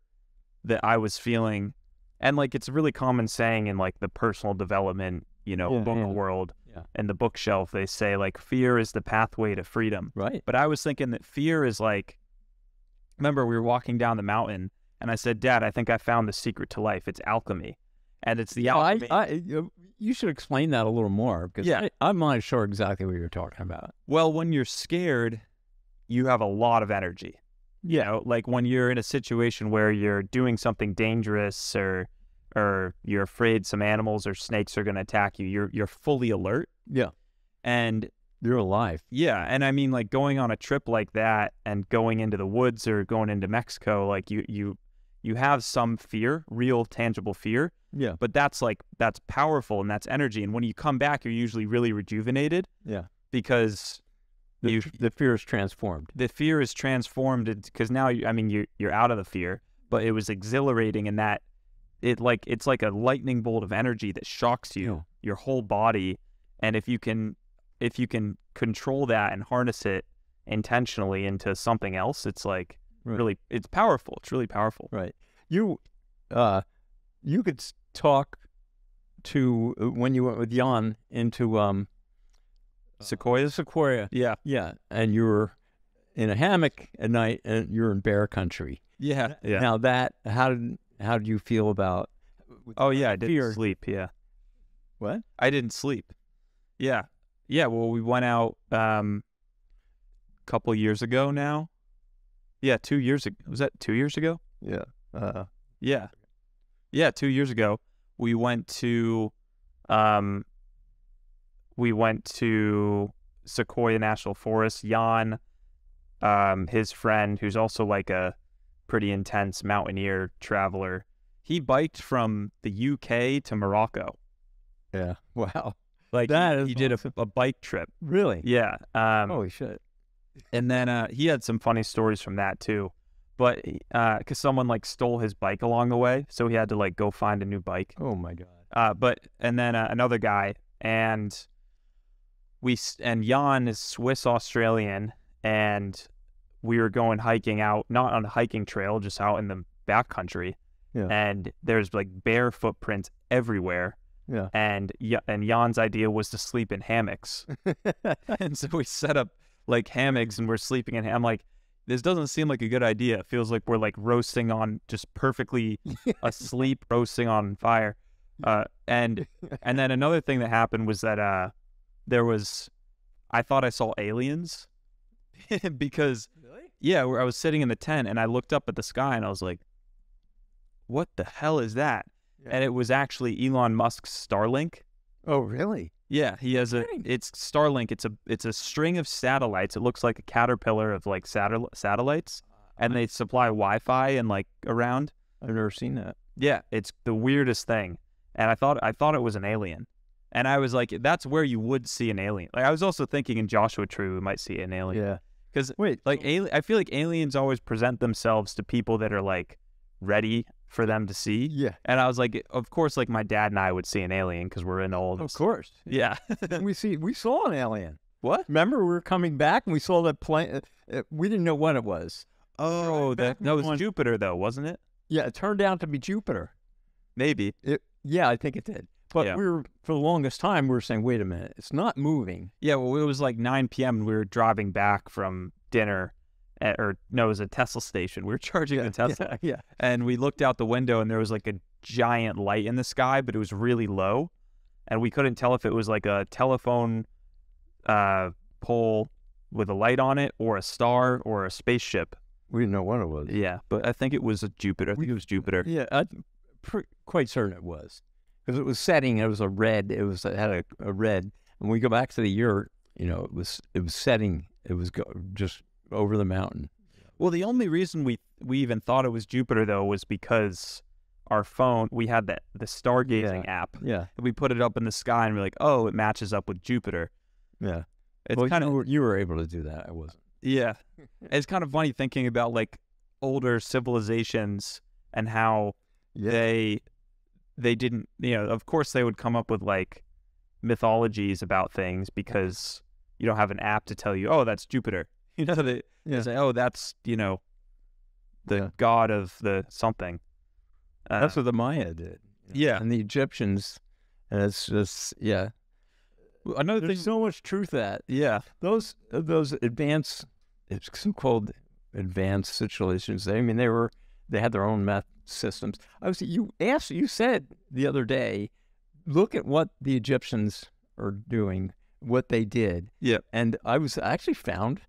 that I was feeling, and like it's a really common saying in like the personal development, you know, book world and the bookshelf, they say like fear is the pathway to freedom. Right. But I was thinking that fear is like, remember we were walking down the mountain and I said, Dad, I think I found the secret to life. It's alchemy. And it's the alchemy. You should explain that a little more, because I'm not sure exactly what you're talking about. Well, when you're scared, you have a lot of energy. You know, like when you're in a situation where you're doing something dangerous, or you're afraid some animals or snakes are going to attack you, you're fully alert. Yeah. And You're alive. Yeah, and I mean, like, going on a trip like that and going into the woods or going into Mexico, like, you have some fear, real tangible fear. Yeah. But that's powerful and that's energy. And when you come back, you're usually really rejuvenated. Yeah. Because the fear is transformed. The fear is transformed because now you're out of the fear, but it was exhilarating in that it's like a lightning bolt of energy that shocks you, your whole body. And if you can control that and harness it intentionally into something else, it's like really, it's powerful. It's really powerful. Right. You could talk to when you went with Jan into Sequoia. Yeah. Yeah. And you were in a hammock at night and you're in bear country. Yeah. Yeah. Now how did you feel about I didn't sleep. Yeah. What? I didn't sleep. Yeah. Yeah. Well, we went out a couple years ago now. Yeah, 2 years ago. Was that 2 years ago? Yeah. Yeah, 2 years ago. We went to Sequoia National Forest. Jan, his friend, who's also like a pretty intense mountaineer traveler, he biked from the UK to Morocco. Yeah. Wow. Like he did a bike trip. Really? Yeah. Holy shit. And then he had some funny stories from that too. But because someone like stole his bike along the way, so he had to like go find a new bike. Oh my God. And then another guy, and Jan is Swiss Australian, and we were going hiking out, not on a hiking trail, just out in the backcountry. Yeah. And there's like bear footprints everywhere. Yeah. And Jan's idea was to sleep in hammocks. And so we set up like hammocks and we're sleeping in. I'm like, this doesn't seem like a good idea. It feels like we're like roasting on, just perfectly asleep, roasting on fire. And then another thing that happened was that I thought I saw aliens because I was sitting in the tent and I looked up at the sky and I was like, what the hell is that? Yeah. And it was actually Elon Musk's Starlink. Oh, really? Yeah, he has it's Starlink. It's a string of satellites. It looks like a caterpillar of like satellites, and they supply Wi-Fi and like around. I've never seen that. Yeah, it's the weirdest thing. And I thought it was an alien, and I was like, that's where you would see an alien. Like I was also thinking in Joshua Tree we might see an alien. Yeah, because I feel like aliens always present themselves to people that are like ready for them to see. Yeah. And I was like, of course, like my dad and I would see an alien because we're in all this. Of course. Yeah. we saw an alien. What? Remember we were coming back and we saw that plane. We didn't know what it was. Oh, that was Jupiter though, wasn't it? Yeah, it turned out to be Jupiter. Maybe. Yeah, I think it did. But we were, for the longest time, we were saying, wait a minute, it's not moving. Yeah, well, it was like 9 p.m. and we were driving back from dinner. It was a Tesla station. We were charging the Tesla. Yeah. And we looked out the window and there was like a giant light in the sky, but it was really low. And we couldn't tell if it was like a telephone pole with a light on it or a star or a spaceship. We didn't know what it was. Yeah, but I think it was a Jupiter. I think it was Jupiter. Yeah, I'm quite certain it was. Because it was setting, it was a red, it had a red. When we go back to the year, it was setting, it was just over the mountain. Well, the only reason we even thought it was Jupiter though was because our phone, we had the stargazing app. Yeah. We put it up in the sky and we're like, oh, it matches up with Jupiter. Yeah. It's kind of you were able to do that. I wasn't. Yeah. It's kind of funny thinking about like older civilizations and how they didn't, of course they would come up with like mythologies about things because you don't have an app to tell you, oh, that's Jupiter. They say, oh, that's, the god of the something. That's what the Maya did. Yeah. And the Egyptians, and it's just, Another There's thing. so much truth that. Yeah. Those advanced, it's so-called advanced situations, they had their own math systems. You said the other day, look at what the Egyptians are doing, what they did. Yeah. And I actually found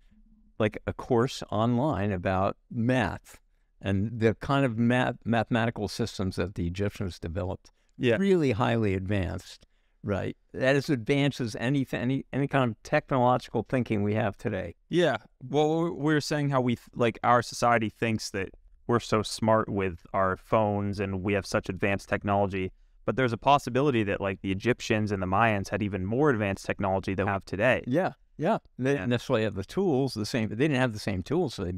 like a course online about math and the kind of mathematical systems that the Egyptians developed. Yeah. Really highly advanced, right? That is advanced as any kind of technological thinking we have today. Yeah. Well, we were saying how like our society thinks that we're so smart with our phones and we have such advanced technology, but there's a possibility that like the Egyptians and the Mayans had even more advanced technology than we have today. Yeah. They didn't necessarily have the tools the same. They didn't have the same tools, so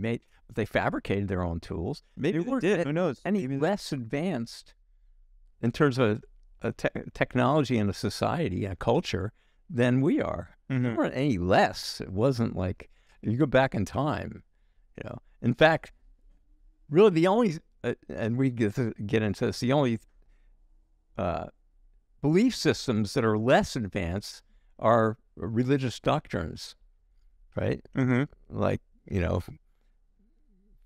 they fabricated their own tools. Maybe they did. Who knows? Any less advanced in terms of technology in a society and a culture than we are. Mm-hmm. They weren't any less. It wasn't like you go back in time. In fact, really the only and we get into this. The only belief systems that are less advanced are religious doctrines, right? Mm-hmm. Like,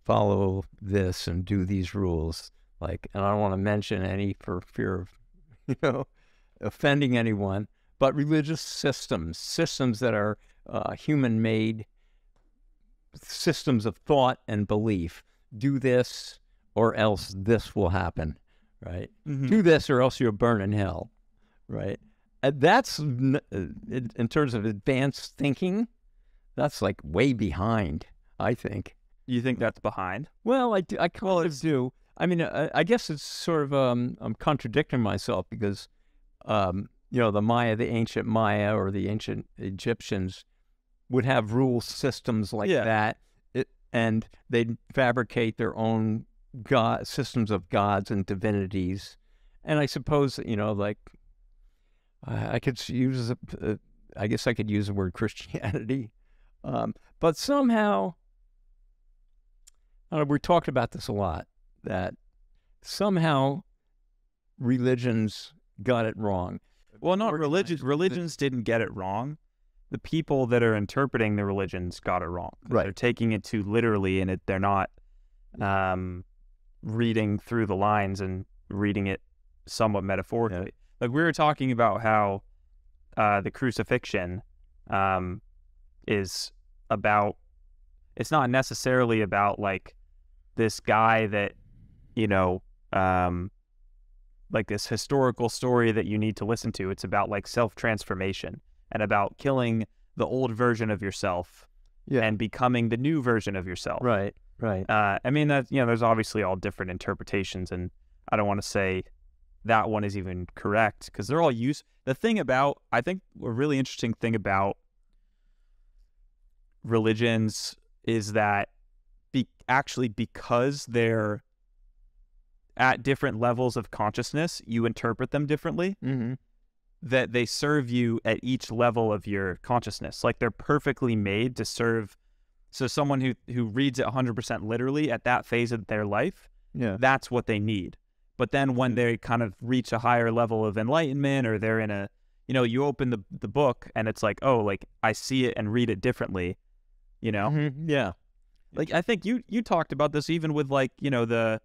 follow this and do these rules. Like, and I don't want to mention any for fear of, offending anyone, but religious systems that are human-made systems of thought and belief. Do this or else this will happen, right? Mm-hmm. Do this or else you'll burn in hell, right? And that's, in terms of advanced thinking, that's like way behind, I think. You think that's behind? Well, I kind of do. I mean, I guess it's sort of, I'm contradicting myself because, the ancient Maya or the ancient Egyptians would have rule systems like that, and they'd fabricate their own systems of gods and divinities. And I suppose, I could use, I guess I could use the word Christianity, but somehow, we talked about this a lot, that somehow religions got it wrong. Well, not religions. Religions didn't get it wrong. The people that are interpreting the religions got it wrong. Right. They're taking it too literally, and they're not reading through the lines and reading it somewhat metaphorically. Yeah. Like we were talking about how the crucifixion is about, it's not necessarily about like this guy that, like this historical story that you need to listen to. It's about like self-transformation and about killing the old version of yourself and becoming the new version of yourself. Right. I mean, that, there's obviously all different interpretations, and I don't want to say that one is even correct because they're all the thing about, I think a really interesting thing about religions is that actually because they're at different levels of consciousness, you interpret them differently. Mm-hmm. That they serve you at each level of your consciousness. Like they're perfectly made to serve. So someone who reads it 100% literally at that phase of their life, that's what they need. But then when they kind of reach a higher level of enlightenment, or they're in a, you open the book and it's like, oh, like I see it and read it differently, Mm-hmm. Yeah. Like I think you talked about this even with like, the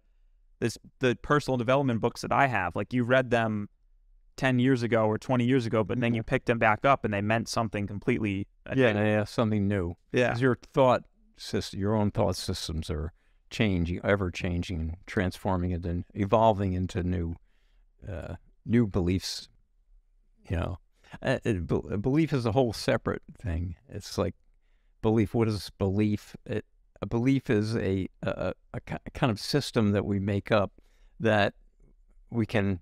personal development books that I have. Like you read them 10 years ago or 20 years ago, but then you picked them back up and they meant something completely something new. Yeah. 'Cause your own thought systems are changing, ever changing, transforming it and evolving into new beliefs. Belief is a whole separate thing. It's like belief. What is belief? A belief is a kind of system that we make up that we can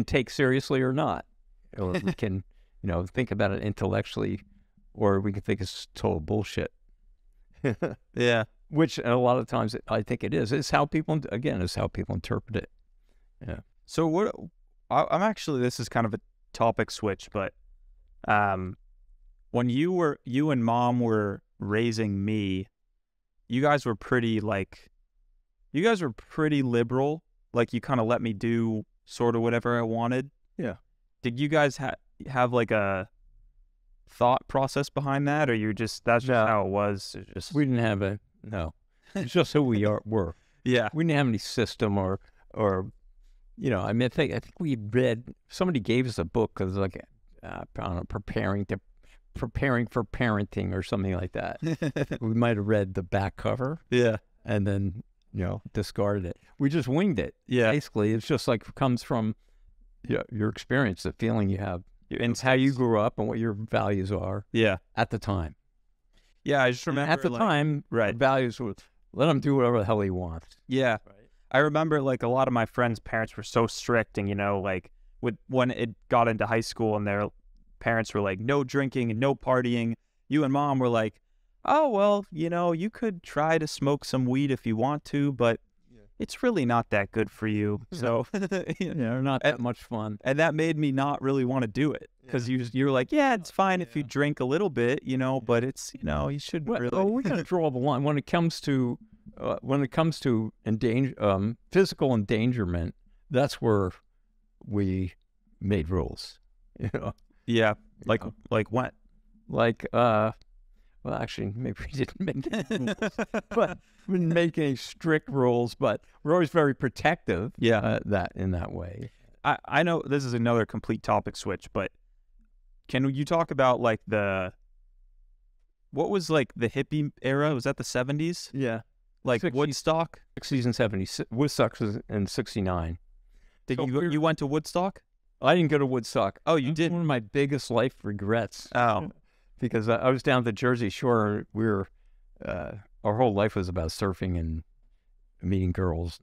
take seriously or not, or we can, think about it intellectually, or we can think it's total bullshit. Yeah. Which a lot of times I think it is. It's how people interpret it. Yeah. So I'm actually, this is kind of a topic switch, but when you and Mom were raising me, you guys were pretty liberal. Like you kind of let me do sort of whatever I wanted. Yeah. Did you guys have like a thought process behind that, or that's just how it was? We didn't have no. It's just who we were. Yeah. We didn't have any system or I mean, I think we read, somebody gave us a book because like, I don't know, preparing for parenting or something like that. We might have read the back cover. Yeah. And then discarded it. We just winged it. Yeah. Basically, it's just like comes from your experience, the feeling you have, and how you grew up and what your values are. Yeah. At the time. Yeah, I just remember at the time, right. Values were let him do whatever the hell he wants. Yeah. Right. I remember like a lot of my friends' parents were so strict, and like when it got into high school and their parents were like, no drinking and no partying, you and mom were like, oh, well, you could try to smoke some weed if you want to, but it's really not that good for you. So, they're not that much fun. And that made me not really want to do it, because you're like, yeah, it's fine if you drink a little bit, but it's, you should really. Well, we got to draw the line when it comes to physical endangerment. That's where we made rules. Yeah, like what? Like well, actually, maybe we didn't make any rules, but we didn't make any strict rules. But we're always very protective. Yeah, in that way. I know this is another complete topic switch, but can you talk about like what was like the hippie era? Was that the 70s? Yeah, like 60s, Woodstock. 60s and 70s. Woodstock was in '69. Did you went to Woodstock? I didn't go to Woodstock. Oh, you did? One of my biggest life regrets. Oh. Because I was down the Jersey Shore. We were, our whole life was about surfing and meeting girls,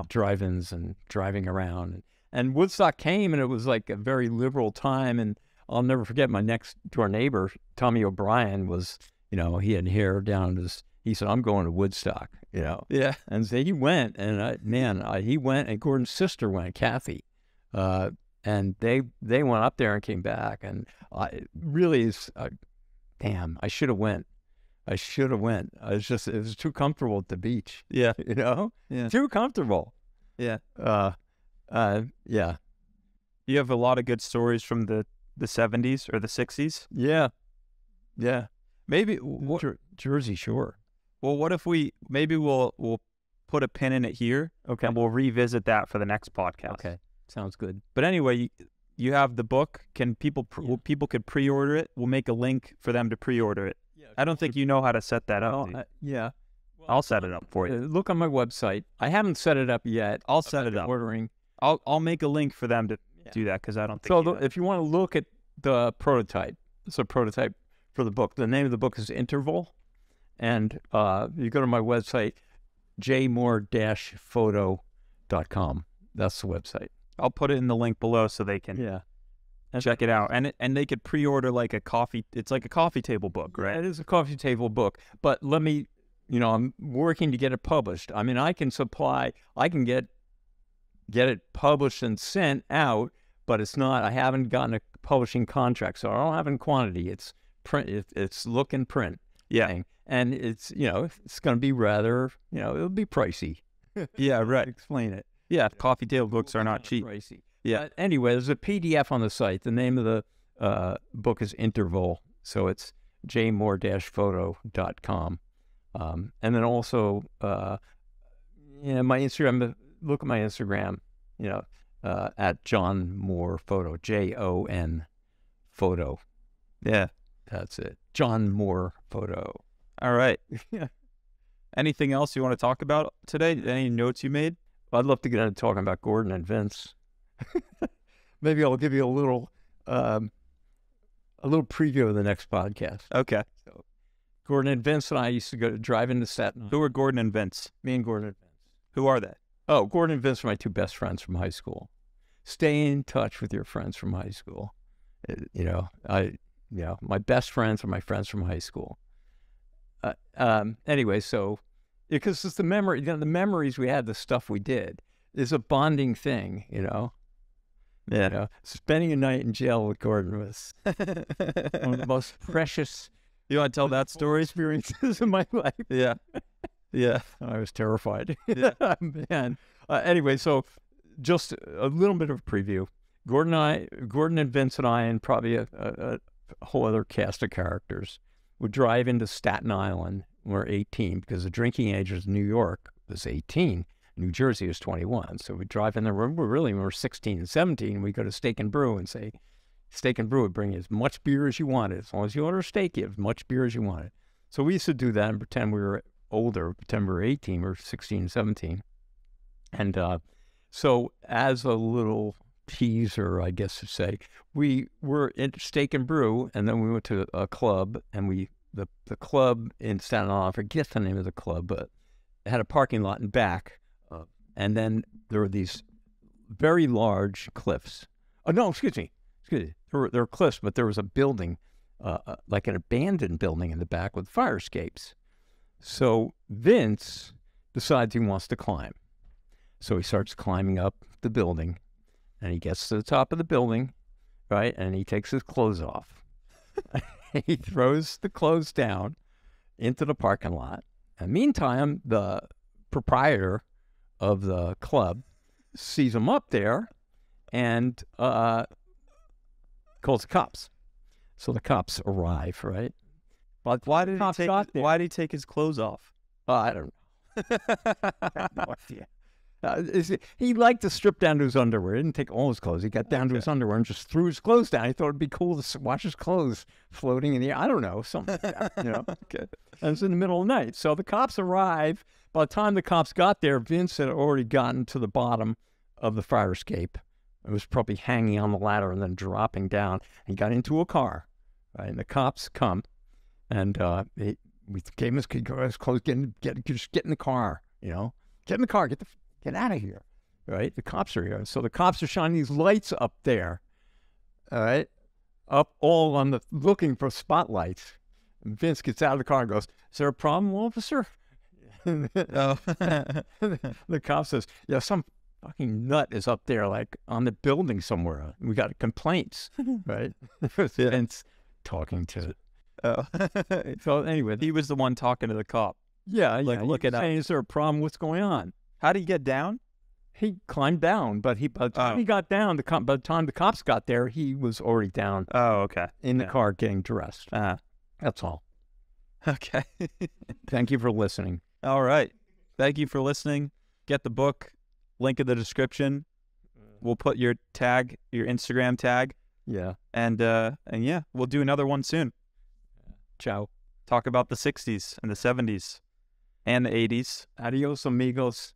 drive-ins and driving around. And Woodstock came, and it was like a very liberal time. And I'll never forget my next door neighbor, Tommy O'Brien, was, he had hair down his. He said, "I'm going to Woodstock," Yeah. And so he went, and he went, and Gordon's sister went, Kathy. And they went up there and came back, and it should have went. It was too comfortable at the beach. Yeah. Yeah. Too comfortable. Yeah. Yeah. You have a lot of good stories from the 70s or the 60s. Yeah. Yeah. Maybe Jersey Shore. Well, what if we'll put a pin in it here, okay, and we'll revisit that for the next podcast. Okay. Sounds good. But anyway, you have the book. Can people could pre-order it? We'll make a link for them to pre-order it. Yeah, I don't think you know how to set that up. Yeah. I'll set it up for you. Look on my website. I haven't set it up yet. I'll set it up. Ordering. I'll make a link for them to do that, because I don't think. So if you want to look at the prototype, it's a prototype for the book. The name of the book is Interval, and you go to my website, jmore-photo.com. That's the website. I'll put it in the link below so they can check it out. And they could pre-order like a coffee. It's like a coffee table book, right? Yeah, it is a coffee table book. But let me, I'm working to get it published. I mean, I can get it published and sent out, but it's not. I haven't gotten a publishing contract, so I don't have it in quantity. It's print. It's look and print. Yeah, thing. And it's it's going to be rather it'll be pricey. Yeah, right. Explain it. Yeah, coffee table books are not cheap. Pricey. Yeah. But anyway, there's a PDF on the site. The name of the book is Interval, so it's jmore-photo.com. And then also, my Instagram. Look at my Instagram. At John Moore Photo. JON Photo. Yeah, that's it. John Moore Photo. All right. Yeah. Anything else you want to talk about today? Any notes you made? Well, I'd love to get into talking about Gordon and Vince. Maybe I'll give you a little preview of the next podcast. Okay. So, Gordon and Vince and I used to go to drive into Staten Island. Who are Gordon and Vince? Me and Gordon and Vince. Who are they? Oh, Gordon and Vince are my two best friends from high school. Stay in touch with your friends from high school. My best friends are my friends from high school. Anyway, so because it's the memory, the memories we had, the stuff we did, is a bonding thing. Yeah. Spending a night in jail with Gordon was one of the most precious. You want to tell that story? Experiences in my life. Yeah. Yeah. I was terrified. Yeah. Man. Anyway, so just a little bit of a preview. Gordon and Vince and I, and probably a whole other cast of characters, would drive into Staten Island when we were 18, because the drinking age was New York was 18. New Jersey was 21. So we drive in there. We were 16 and 17. We go to Steak and Brew and say, Steak and Brew would bring you as much beer as you wanted. As long as you order a steak, you have as much beer as you wanted. So we used to do that and pretend we were older, 10 or 18 or 16, 17. And so as a little teaser, I guess to say, we were at Steak and Brew, and then we went to a club, and the club in Staten Island, I forget the name of the club, but it had a parking lot in back, and then there were these very large cliffs. Oh, no, excuse me. There were cliffs, but there was a building, like an abandoned building in the back with fire escapes. So Vince decides he wants to climb. So he starts climbing up the building, and he gets to the top of the building, right? And he takes his clothes off. He throws the clothes down into the parking lot. And meantime, the proprietor of the club sees him up there and calls the cops. So the cops arrive, right? But why did he take his clothes off? I don't know. I have no idea. He liked to strip down to his underwear. He didn't take all his clothes. He got down to his underwear and just threw his clothes down. He thought it'd be cool to watch his clothes floating in the air. I don't know, something like that, you know. Okay. And it's in the middle of the night. So the cops arrive. By the time the cops got there, Vince had already gotten to the bottom of the fire escape. It was probably hanging on the ladder and then dropping down. He got into a car, right? And the cops come, and we gave him his clothes. Just get in the car, you know. Get in the car. Get out of here, right? The cops are here. So the cops are shining these lights up there, all right, up all on looking for spotlights. And Vince gets out of the car and goes, "Is there a problem, officer?" Oh. The cop says, "Yeah, some fucking nut is up there, like on the building somewhere. We got complaints," right? Vince talking to it. Oh. So anyway, He was the one talking to the cop. yeah, Like, yeah, look at that. saying, "Is there a problem? What's going on?" How did he get down? He climbed down, but by the time he got down, by the time the cops got there, he was already down Oh, okay. in the car getting dressed. That's all. Okay. Thank you for listening. All right. Thank you for listening. Get the book. Link in the description. We'll put your tag, your Instagram tag. Yeah. And yeah, we'll do another one soon. Ciao. Talk about the 60s and the 70s and the 80s. Adios, amigos.